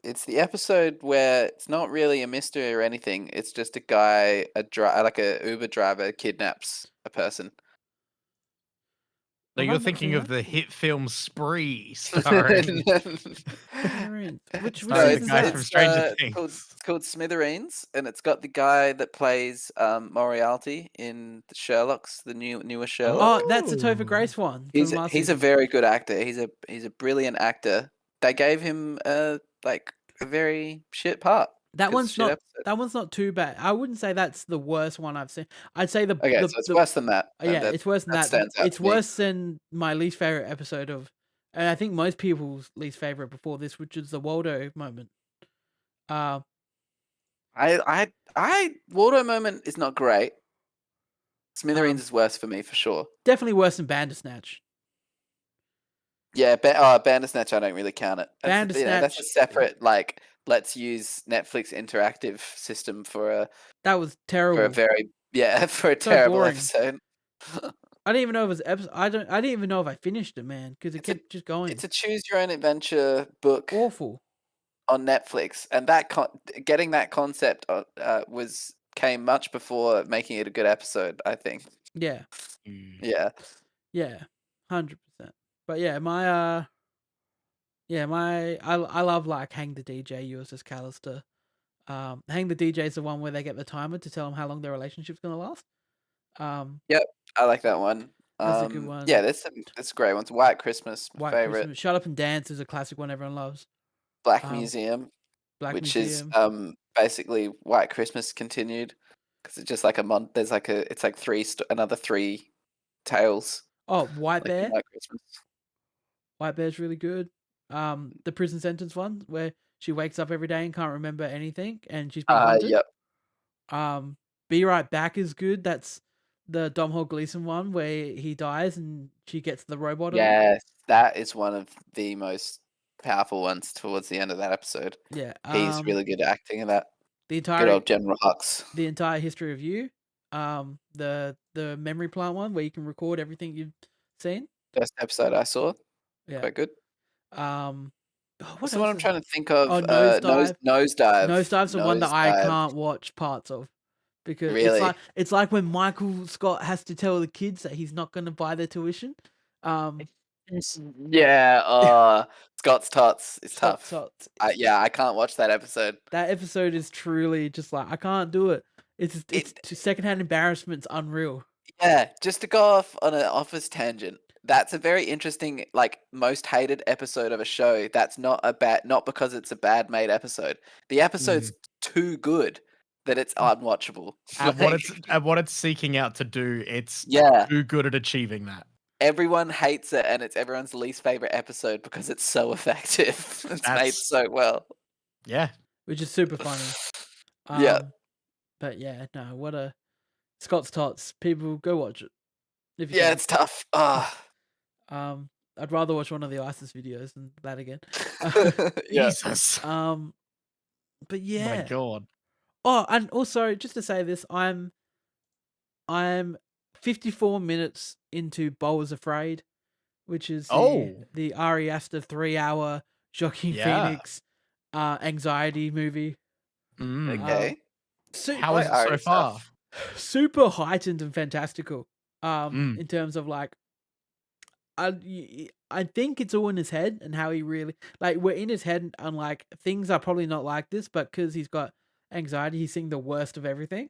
It's the episode where it's not really a mystery or anything. It's just a guy, like a Uber driver, kidnaps a person. So Have I you're not thinking seen of that? the hit film Spree, starring Smithereens. Which Starring the season's guy that? from Stranger it's Things. called Smithereens, and it's got the guy that plays Moriarty in the Sherlock's, the newer Sherlock. Oh, that's the Topher Ooh. Grace one. He's from a, last he's a season. very good actor. He's a brilliant actor. They gave him like a very shit part. That 'cause one's shit not. episode. That one's not too bad. I wouldn't say that's the worst one I've seen. I'd say Okay, so it's worse than that. yeah, it's worse than that that. stands out It's to me. worse than my least favorite episode of, and I think most people's least favorite before this, which is the Waldo moment. Waldo moment is not great. Smithereens is worse for me for sure. Definitely worse than Bandersnatch. Yeah, Bandersnatch, I don't really count it. That's a Bandersnatch. separate, like, let's use Netflix interactive system for That was a terrible. very for a So terrible boring. episode. I didn't even know it was episode. I didn't even know if I finished it, man, because it It's a- kept just going. It's a choose your own adventure book Awful. on Netflix, and that getting that concept came much before making it a good episode, I think. Yeah. Yeah. Yeah. 100%. But yeah, I love like Hang the DJ, USS Callister. Hang the DJ is the one where they get the timer to tell them how long their relationship's gonna last. Yep, I like that one. That's a good one. Yeah, there's great ones. White Christmas, my White favorite. Christmas. Shut Up and Dance is a classic one everyone loves. Black Museum, Black which Museum. is basically White Christmas continued, because it's just like a month. There's like it's like another three tales. Oh, White Like in Bear. White Christmas. White Bear's really good. The prison sentence one where she wakes up every day and can't remember anything and she's being hunted. Yep. Be Right Back is good. That's the Domhnall Gleeson one where he dies and she gets the robot. Yes, that is one of the most powerful ones towards the end of that episode. Yeah. He's really good at acting in that. The Good entire old General Hux. The entire history of you. The memory plant one where you can record everything you've seen. First episode I saw. Yeah. Quite good. What's the one I'm trying to think of? Oh, Nosedive. Nosedive. Nosedive's the one that I Nosedive. can't watch parts of. Because Really? it's like when Michael Scott has to tell the kids that he's not going to buy their tuition. Yeah, Scott's Tots is Scott's tough. Tots. I can't watch that episode. That episode is truly just like, I can't do it. It's secondhand embarrassment's unreal. Yeah, just to go off on an Office tangent. That's a very interesting, like, most hated episode of a show. That's not because it's a bad made episode. The episode's too good that it's unwatchable. At what it's seeking out to do, it's too good at achieving that. Everyone hates it, and it's everyone's least favorite episode because it's so effective. It's made so well. Yeah. Which is super funny. Yeah. But yeah, no, what a Scott's Tots. People go watch it. If you Yeah, can. it's tough. I'd rather watch one of the ISIS videos than that again. Jesus. But yeah. Oh my God. Oh, and also just to say this, I'm 54 minutes into Beau is Afraid, which is the Ari Aster 3-hour Joaquin Phoenix anxiety movie. Okay. How is it so far? Super heightened and fantastical. In terms of like, I think it's all in his head and how he really like we're in his head and like things are probably not like this, but because he's got anxiety, he's seeing the worst of everything.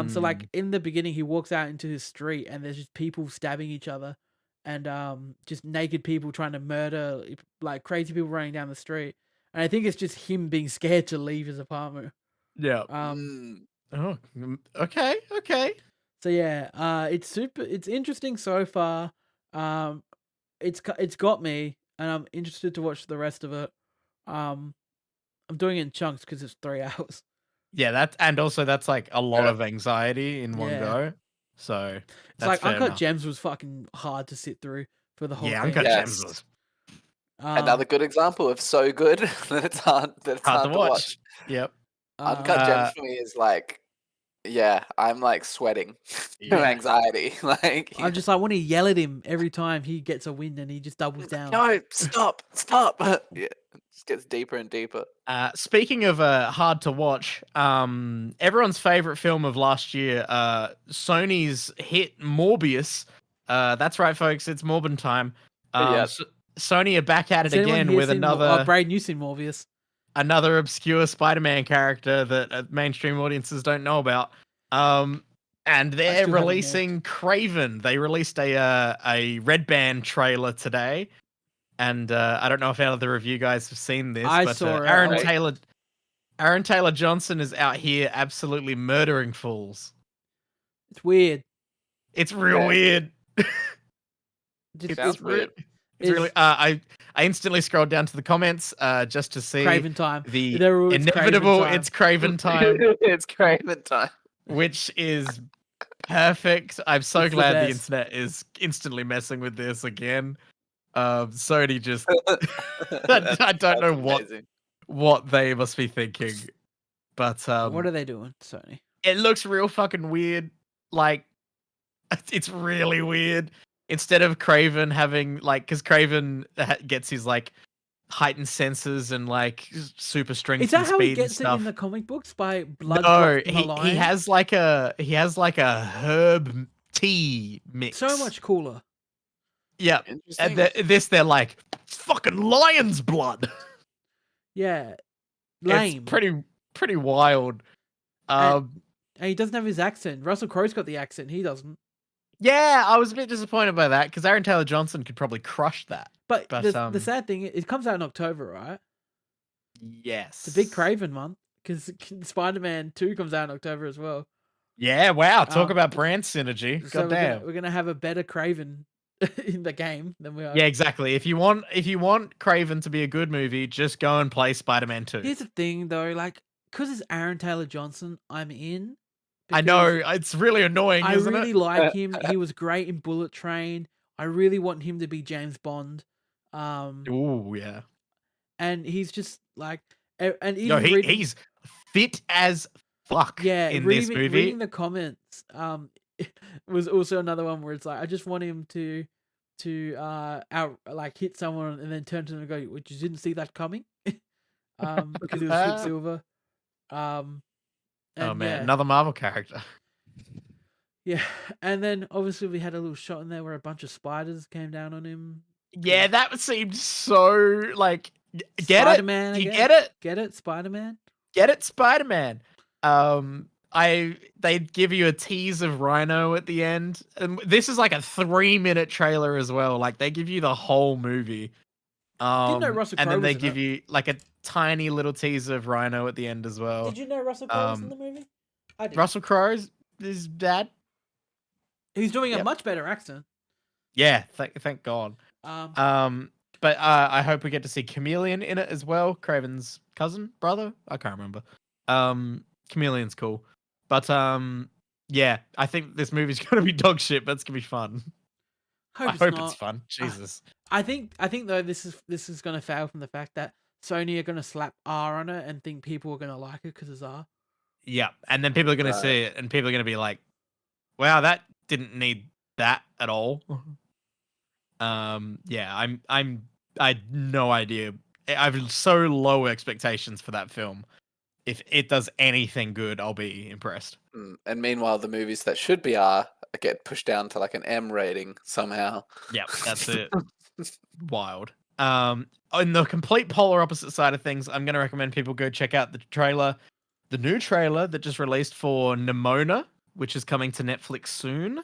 So like in the beginning, he walks out into his street and there's just people stabbing each other, and just naked people trying to murder, like crazy people running down the street. and I think it's just him being scared to leave his apartment. Yeah. Oh, okay. So yeah, it's interesting so far. It's got me, and I'm interested to watch the rest of it. I'm doing it in chunks because it's 3 hours. Yeah, that's like a lot of anxiety in one Yeah. go. So It's that's like fair Uncut enough. Gems was fucking hard to sit through for the whole Yeah, thing. Uncut Gems Yes. was Another good example of so good that it's hard hard to watch. Yep. Uncut Gems for me is like, yeah, I'm like sweating from Yeah. anxiety. Like, I'm just like, I want to yell at him every time he gets a win and he just doubles down. no, stop. Yeah, it just gets deeper and deeper. Speaking of hard to watch, everyone's favorite film of last year, Sony's hit Morbius. That's right, folks. It's Morbin time. Yeah. Sony are back at it Has anyone again here with seen another Brayden, you've seen Morbius. another obscure Spider-Man character that mainstream audiences don't know about. And they're still haven't releasing Kraven. They released a Red Band trailer today. And I don't know if any of the review guys have seen this, I but saw it. Aaron Taylor Johnson is out here absolutely murdering fools. It's weird. It's real weird. Sounds weird. It's really. I instantly scrolled down to the comments just to see Kraven time. the It's inevitable. Kraven time. It's Kraven time, It's Kraven time. which is perfect. I'm so It's the glad the best. internet is instantly messing with this again. Sony just. I don't know what they must be thinking, but what are they doing, Sony? it looks real fucking weird. Like, it's really weird. Instead of Kraven having like, because Kraven gets his like heightened senses and like super strength Is that and how he speed and gets it stuff. in the comic books by blood? No, from a lion? he has like a herb tea mix. So much cooler. Yeah, and they're like fucking lion's blood. Yeah, lame. It's pretty wild. And he doesn't have his accent. Russell Crowe's got the accent. He doesn't. Yeah, I was a bit disappointed by that because Aaron Taylor Johnson could probably crush that. But the sad thing is, it comes out in October, right? Yes. It's a big Kraven month because Spider-Man 2 comes out in October as well. Yeah, wow. Talk about brand synergy. So Goddamn. we're gonna have a better Kraven in the game than we are. Yeah, exactly. If you want Kraven to be a good movie, just go and play Spider-Man 2. Here's the thing though, like, because it's Aaron Taylor Johnson, I'm in. I know, it's really annoying, isn't it? I really like him. He was great in Bullet Train. I really want him to be James Bond. Ooh, yeah. And he's just like, and even he's fit as fuck. Yeah, in this movie. Reading the comments, was also another one where it's like, I just want him to hit someone and then turn to them and go, "You didn't see that coming," because he was Quicksilver. Oh man, another Marvel character. Yeah, and then obviously we had a little shot in there where a bunch of spiders came down on him. Yeah, that seemed so like get Spider-Man, it? You get it? Get it, Spider-Man? Get it, Spider-Man. They'd give you a tease of Rhino at the end, and this is like a 3-minute trailer as well. Like they give you the whole movie. Didn't know Russell Crowe and then they was in give it. you like a tiny little teaser of Rhino at the end as well. Did you know Russell Crowe was in the movie? I did. Russell Crowe's his dad. He's doing a much better accent. Yeah, thank God. But I hope we get to see Chameleon in it as well. Kraven's cousin, brother. I can't remember. Chameleon's cool, but yeah, I think this movie's gonna be dog shit, but it's gonna be fun. I hope it's fun. Jesus. I think though this is gonna fail from the fact that Sony are gonna slap R on it and think people are gonna like it because it's R. Yeah, and then people are gonna see it and people are gonna be like, "Wow, that didn't need that at all." Yeah, I had no idea. I have so low expectations for that film. If it does anything good, I'll be impressed. And meanwhile, the movies that should be R get pushed down to like an M rating somehow. Yeah, that's it. Wild. On the complete polar opposite side of things, I'm going to recommend people go check out the new trailer that just released for Nimona, which is coming to Netflix soon.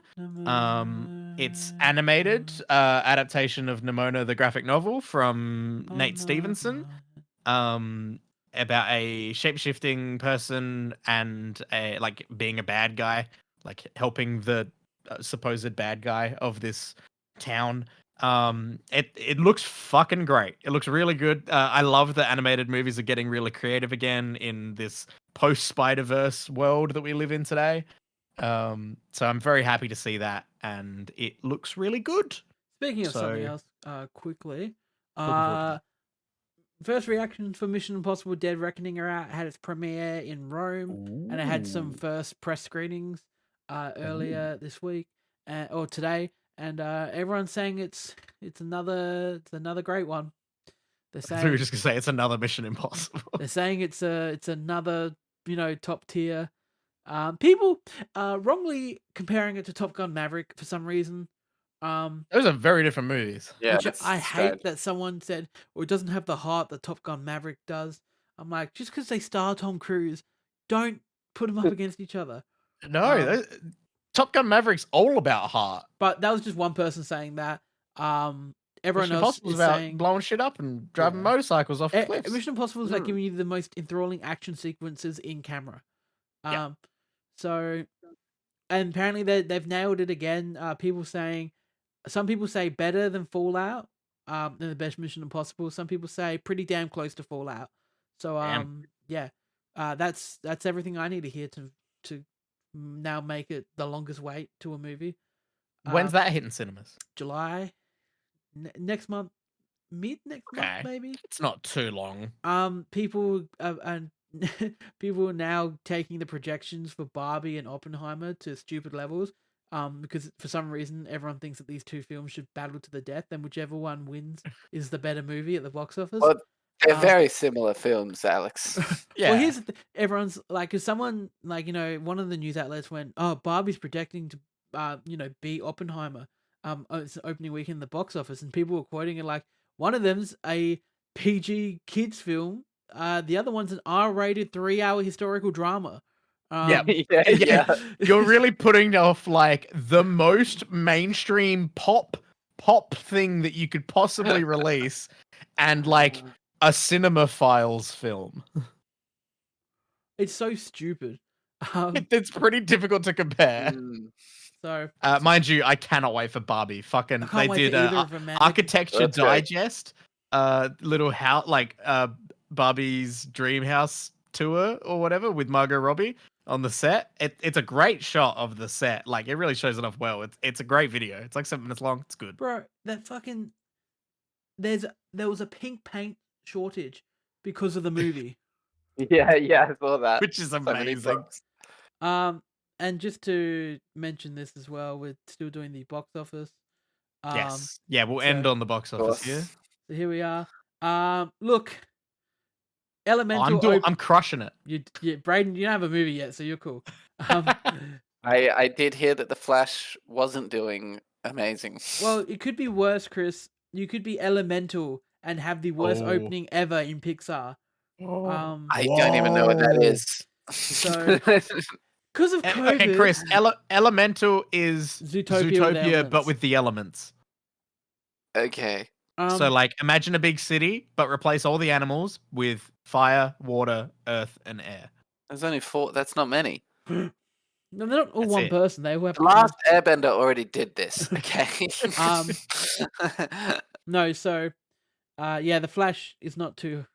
It's animated adaptation of Nimona, the graphic novel from Nate Stevenson. about a shape-shifting person and like being a bad guy, like helping the supposed bad guy of this town. It looks fucking great. It looks really good. I love that animated movies are getting really creative again in this post Spider-Verse world that we live in today. So I'm very happy to see that, and it looks really good. Speaking of something else, quickly, Looking forward to that. first reactions for Mission Impossible: Dead Reckoning are out. It had its premiere in Rome, and it had some first press screenings earlier this week or today, and everyone's saying it's another great one. They're I thought we saying were just gonna say it's another Mission Impossible. they're saying it's another top tier. People wrongly comparing it to Top Gun Maverick for some reason. Those are very different movies. Yeah, Which that's I hate sad. that someone said, well, it doesn't have the heart that Top Gun Maverick does. I'm like, just because they star Tom Cruise, don't put them up against each other. No, Top Gun Maverick's all about heart. But that was just one person saying that. Everyone Mission else Impossible is about saying blowing shit up and driving Yeah. motorcycles off cliffs. Mission Impossible is like giving you the most enthralling action sequences in camera. Yeah. So, and apparently they've nailed it again. Some people say better than Fallout, than the best Mission Impossible. Some people say pretty damn close to Fallout. So Damn. yeah, that's everything I need to hear to now make it the longest wait to a movie. When's that hitting cinemas? July, next month, mid next month maybe. It's not too long. People and people are now taking the projections for Barbie and Oppenheimer to stupid levels. Because for some reason everyone thinks that these two films should battle to the death, and whichever one wins is the better movie at the box office. Well, they're very similar films, Alex. Yeah. Well, here's the everyone's like, because someone like one of the news outlets went, "Oh, Barbie's projecting to beat Oppenheimer it's opening weekend in the box office," and people were quoting it like one of them's a PG kids film, the other one's an R-rated 3-hour historical drama. Yeah. You're really putting off like the most mainstream pop thing that you could possibly release, and like a Cinema Files film. It's so stupid. It's pretty difficult to compare. So, mind you, I cannot wait for Barbie. Fucking, they did Architecture Digest, little house, like Barbie's dream house tour or whatever with Margot Robbie on the set. It's a great shot of the set. Like, it really shows it off well. It's a great video. It's like 7 minutes long. It's good. Bro, that fucking there was a pink paint shortage because of the movie. Yeah, I saw that. Which is amazing. And just to mention this as well, we're still doing the box office. Yes. Yeah, we'll end on the box office here. So here we are. Look, Elemental. I'm crushing it. Brayden, you don't have a movie yet, so you're cool. I did hear that The Flash wasn't doing amazing. Well, it could be worse, Chris. You could be Elemental and have the worst opening ever in Pixar. I don't even know what that is. So, because of COVID. Okay, Chris, Elemental is Zootopia but with the elements. Okay. So, like, imagine a big city, but replace all the animals with fire, water, earth, and air. There's only 4. That's not many. No, they're not all one person. They have. The last Airbender already did this. Okay. No, so, The Flash is not too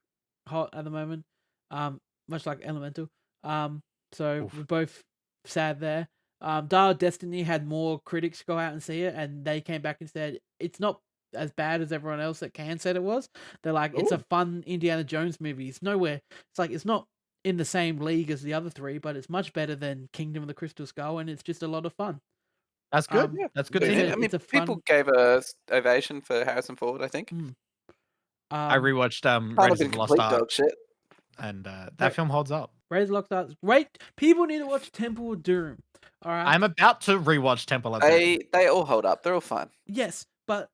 hot at the moment. Much like Elemental. So we're both sad there. Dial of Destiny had more critics go out and see it, and they came back and said it's not as bad as everyone else that can said it was. They're like, it's a fun Indiana Jones movie. It's nowhere. It's like it's not in the same league as the other 3, but it's much better than Kingdom of the Crystal Skull, and it's just a lot of fun. That's good. That's good to hear. I mean, people gave a ovation for Harrison Ford, I think. I rewatched Raiders of the Lost Ark. Dog shit. And that film holds up. Raiders of the Lost Ark is great. People need to watch Temple of Doom. All right. I'm about to rewatch Temple of Doom. They all hold up. They're all fun. Yes, but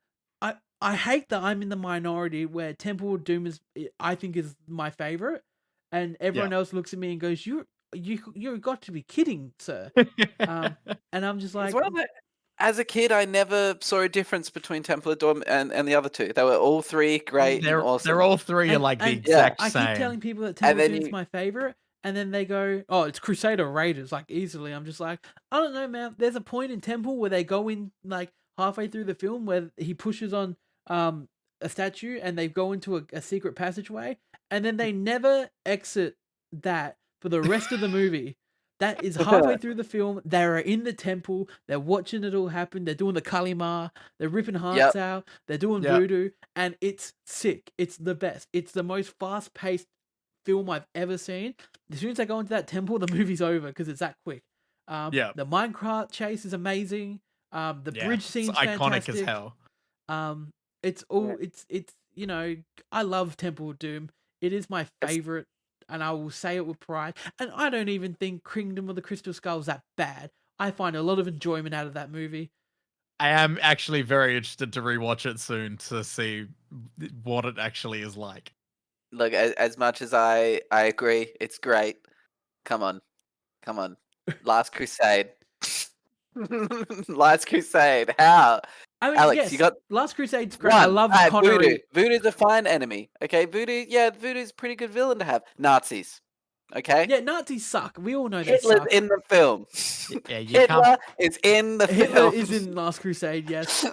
I hate that I'm in the minority where Temple of Doom I think is my favorite, and everyone else looks at me and goes, "You got to be kidding, sir." And I'm just like, as a kid, I never saw a difference between Temple of Doom and the other two. They were all three great and awesome. They're all three are And- like the and exact I same. keep telling people that And Temple of then Doom's you- my favorite, and then they go, "Oh, it's Crusader Raiders." Like easily, I'm just like, I don't know, man. There's a point in Temple where they go in like halfway through the film where he pushes on a statue and they go into a secret passageway, and then they never exit that for the rest of the movie. That is halfway through the film. They're in the temple. They're watching it all happen. They're doing the Kalima. They're ripping hearts out. They're doing Yep. voodoo. And it's sick. It's the best. It's the most fast-paced film I've ever seen. As soon as they go into that temple, the movie's over because it's that quick. Yep. The minecart chase is amazing. The Yeah, bridge it's scene's iconic fantastic. as hell. It's all it's you know, I love Temple of Doom. It is my favorite, and I will say it with pride. And I don't even think Kingdom of the Crystal Skull is that bad. I find a lot of enjoyment out of that movie. I am actually very interested to rewatch it soon to see what it actually is like. Look, as much as I agree, it's great. Come on. Last Crusade. Last Crusade. How? I mean, Alex, yes, you got Last Crusade's great. I love Voodoo. Connery. Voodoo's a fine enemy. Okay, Voodoo's a pretty good villain to have. Nazis. Okay? Yeah, Nazis suck. We all know they Hitler's suck. in the film. Yeah, you Hitler can't. is in the Hitler film. is in Last Crusade, yes.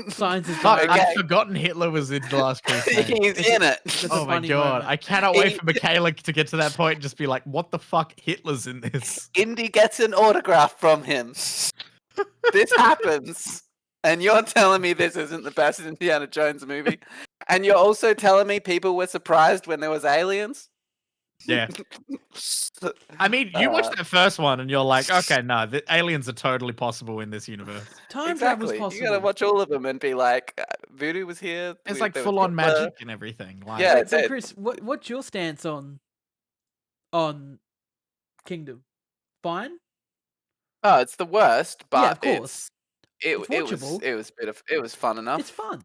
Science is Fuck, dying. Okay. I'd forgotten Hitler was in the Last Crusade. He's in it. That's a Oh my funny god, moment. I cannot wait for Michaela to get to that point and just be like, what the fuck? Hitler's in this. Indy gets an autograph from him. This happens. And you're telling me this isn't the best Indiana Jones movie? And you're also telling me people were surprised when there was aliens? Yeah. I mean, you watched that first one and you're like, okay, no, the aliens are totally possible in this universe. Time travel's Exactly. possible. You gotta watch all of them and be like, Voodoo was here. It's we- like there was full on Hitler." magic and everything. Like, Yeah. Wait, so it- Chris, what's your stance on Kingdom? Fine? Oh, it's the worst, but Yeah, of course. it It's was watchable. it was fun enough. It's fun.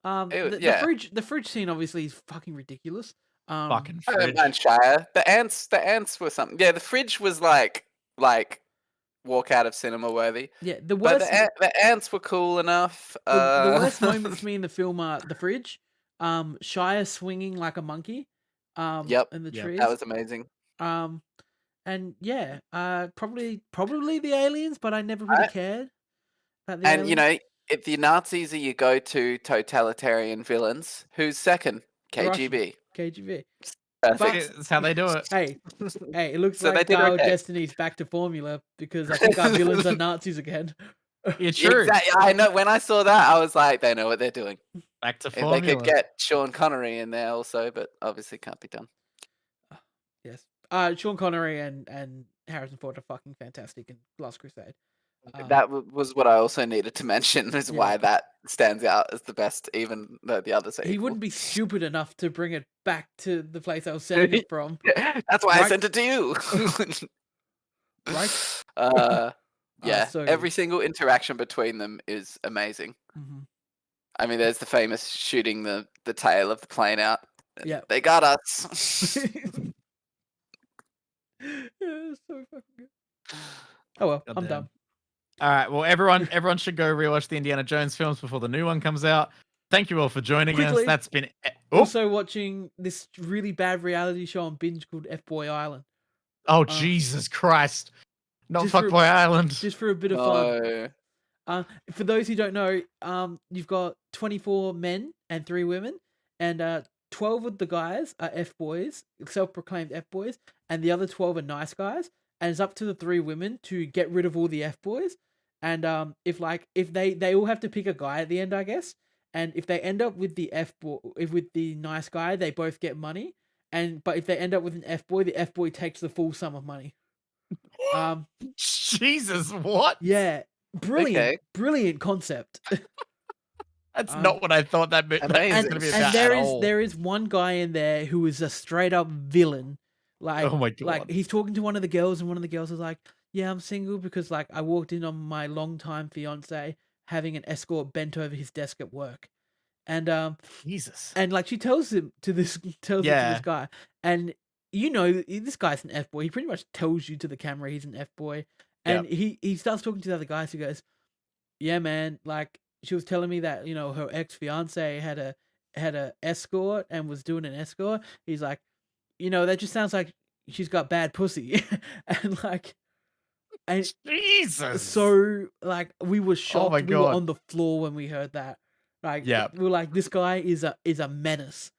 Yeah. The fridge scene obviously is fucking ridiculous. fucking I don't fridge. mind Shire. The ants were something. Yeah, the fridge was like walk out of cinema worthy. Yeah, the But worst the ants were cool enough. the worst moments to me in the film are the fridge, Shire swinging like a monkey, Yep, in the Yep. trees. that was amazing. And yeah, probably the aliens, but I never really cared about the And you aliens. know, if the Nazis are your go-to totalitarian villains, who's second? The Russian. KGB. KGB. Perfect. That's how they do it. Hey, it looks So they like did our okay. Destiny's back to formula because I think our villains are Nazis again. Yeah, true. Exactly. I know. When I saw that, I was like, they know what they're doing. Back to If they formula. could get Sean Connery in there also, but obviously can't be done. Yes. Sean Connery and Harrison Ford are fucking fantastic in Last Crusade. That was what I also needed to mention, is Yeah. why that stands out as the best, even though the others are He equal. wouldn't be stupid enough to bring it back to the place I was sending it from. That's why I Right. sent it to you. Right? Yeah, so every good. single interaction between them is amazing. Mhm. I mean, there's the famous shooting the tail of the plane out. Yeah. They got us. Yeah, it's so fucking good. Oh well, I'm Goddamn. done. All right. Well, everyone should go rewatch the Indiana Jones films before the new one comes out. Thank you all for joining Quickly, us. That's been. Oh, Also watching this really bad reality show on binge called F Boy Island. oh Jesus Christ! Not just for- Fuckboy Island. Just for a bit of fun. No. For those who don't know, you've got 24 men and 3 women, and 12 of the guys are F boys, self-proclaimed F boys, and the other 12 are nice guys. And it's up to the 3 women to get rid of all the F boys. And if they all have to pick a guy at the end, I guess. And if they end up with the with the nice guy, they both get money. But if they end up with an F boy, the F boy takes the full sum of money. Jesus, what? Yeah, Okay. brilliant concept. That's not what I thought that was Amazing. going to be And about there at is all. there is one guy in there who is a straight up villain. Like, Oh my God. like he's talking to one of the girls, and one of the girls is like, "Yeah, I'm single because like I walked in on my longtime fiance having an escort bent over his desk at work," and Jesus. like she tells it to this guy, and this guy's an F boy. He pretty much tells you to the camera he's an F boy, and he starts talking to the other guys. He goes, yeah, man, like she was telling me that, her ex-fiance had a escort and was doing an escort. He's like, that just sounds like she's got bad pussy. and like and Jesus. so like we were shocked. my We were God. on the floor when we heard that. Like Yeah. we were like, this guy is a menace.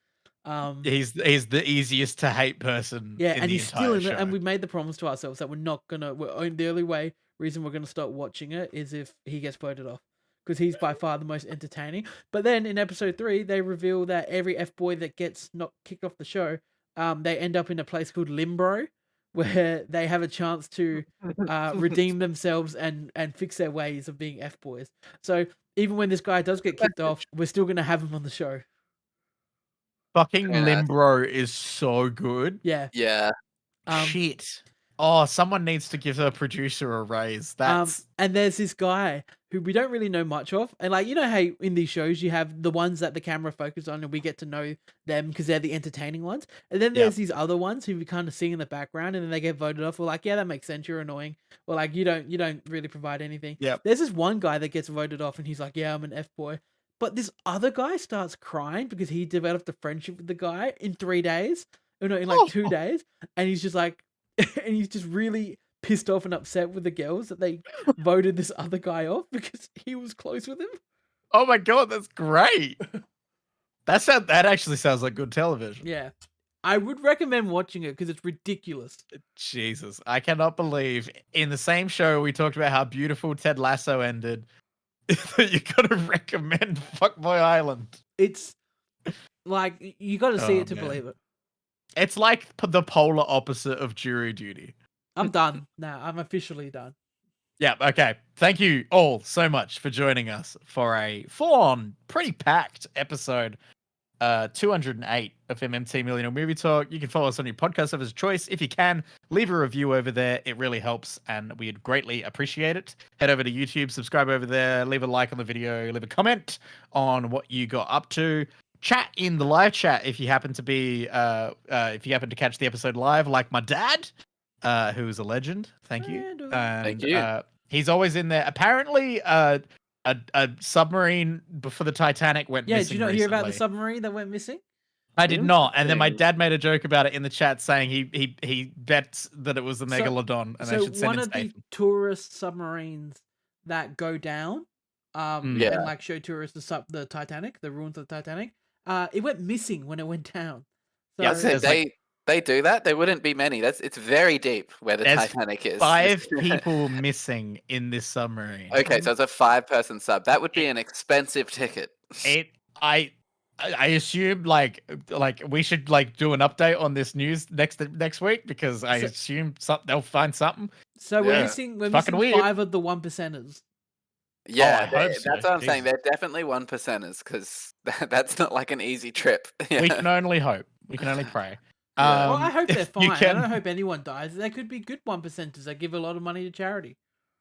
He's the easiest to hate person. Yeah, in and the he's still entire in it, show. and we made the promise to ourselves that we're not gonna. The only reason we're gonna stop watching it is if he gets voted off, because he's by far the most entertaining. But then in episode 3, they reveal that every F boy that gets not kicked off the show, they end up in a place called Limbo, where they have a chance to redeem themselves and fix their ways of being F boys. So even when this guy does get kicked off, we're still gonna have him on the show. Fucking Very nice. Limbro is so good. Yeah. Yeah. Shit. Oh, someone needs to give the producer a raise. That's And there's this guy who we don't really know much of, and like, how in these shows you have the ones that the camera focuses on and we get to know them because they're the entertaining ones, and then there's these other ones who we kind of see in the background and then they get voted off. We're like, yeah, that makes sense, you're annoying, or like you don't really provide anything. There's this one guy that gets voted off and he's like, yeah, I'm an F boy, but this other guy starts crying because he developed a friendship with the guy in 3 days, or no, in like 2 days, and he's just like and he's just really pissed off and upset with the girls that they voted this other guy off because he was close with him. Oh my God, that's great. That actually sounds like good television. Yeah. I would recommend watching it because it's ridiculous. Jesus, I cannot believe in the same show we talked about how beautiful Ted Lasso ended that you gotta recommend Fuckboy Island. It's like, you gotta see it to believe it. It's like the polar opposite of Jury Duty. I'm done now. I'm officially done. Yeah, okay. Thank you all so much for joining us for a full-on, pretty packed episode 208 of MMT Millionaire Movie Talk. You can follow us on your podcast service of choice. If you can, leave a review over there. It really helps, and we'd greatly appreciate it. Head over to YouTube, subscribe over there, leave a like on the video, leave a comment on what you got up to. Chat in the live chat if you happen to be if you happen to catch the episode live, like my dad, who is a legend. Thank you. Thank you. He's always in there. Apparently, a submarine before the Titanic went missing. Yeah, did you not hear about the recently. submarine that went missing? I did not. And then my dad made a joke about it in the chat, saying he bets that it was the Megalodon, and they should send one it of the safe. tourist submarines that go down, and like show tourists the Titanic, the ruins of the Titanic. It went missing when it went down. So, Yeah, they do that. There wouldn't be many. It's very deep where the Titanic is. 5 people missing in this submarine. Okay, so it's a 5-person sub. That would be an expensive ticket. I assume like we should like do an update on this news next week, because I assume they'll find something. So we're missing 5 of the 1%ers. Yeah, I hope so. that's what I'm saying. They're definitely 1%ers, because that's not like an easy trip. We can only hope. We can only pray. Well, I hope they're fine. I don't hope anyone dies. They could be good 1%ers that give a lot of money to charity.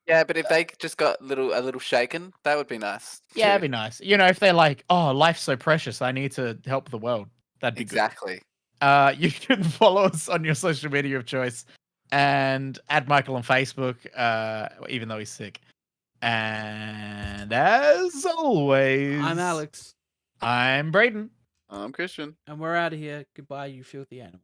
Yeah, but if they just got a little shaken, that would be nice. Yeah, it'd be nice. If they're like, oh, life's so precious, I need to help the world. That'd be exactly. Good. You can follow us on your social media of choice and add Michael on Facebook, even though he's sick. And as always, I'm Alex. I'm Brayden. I'm Christian. And we're out of here. Goodbye, you filthy animals.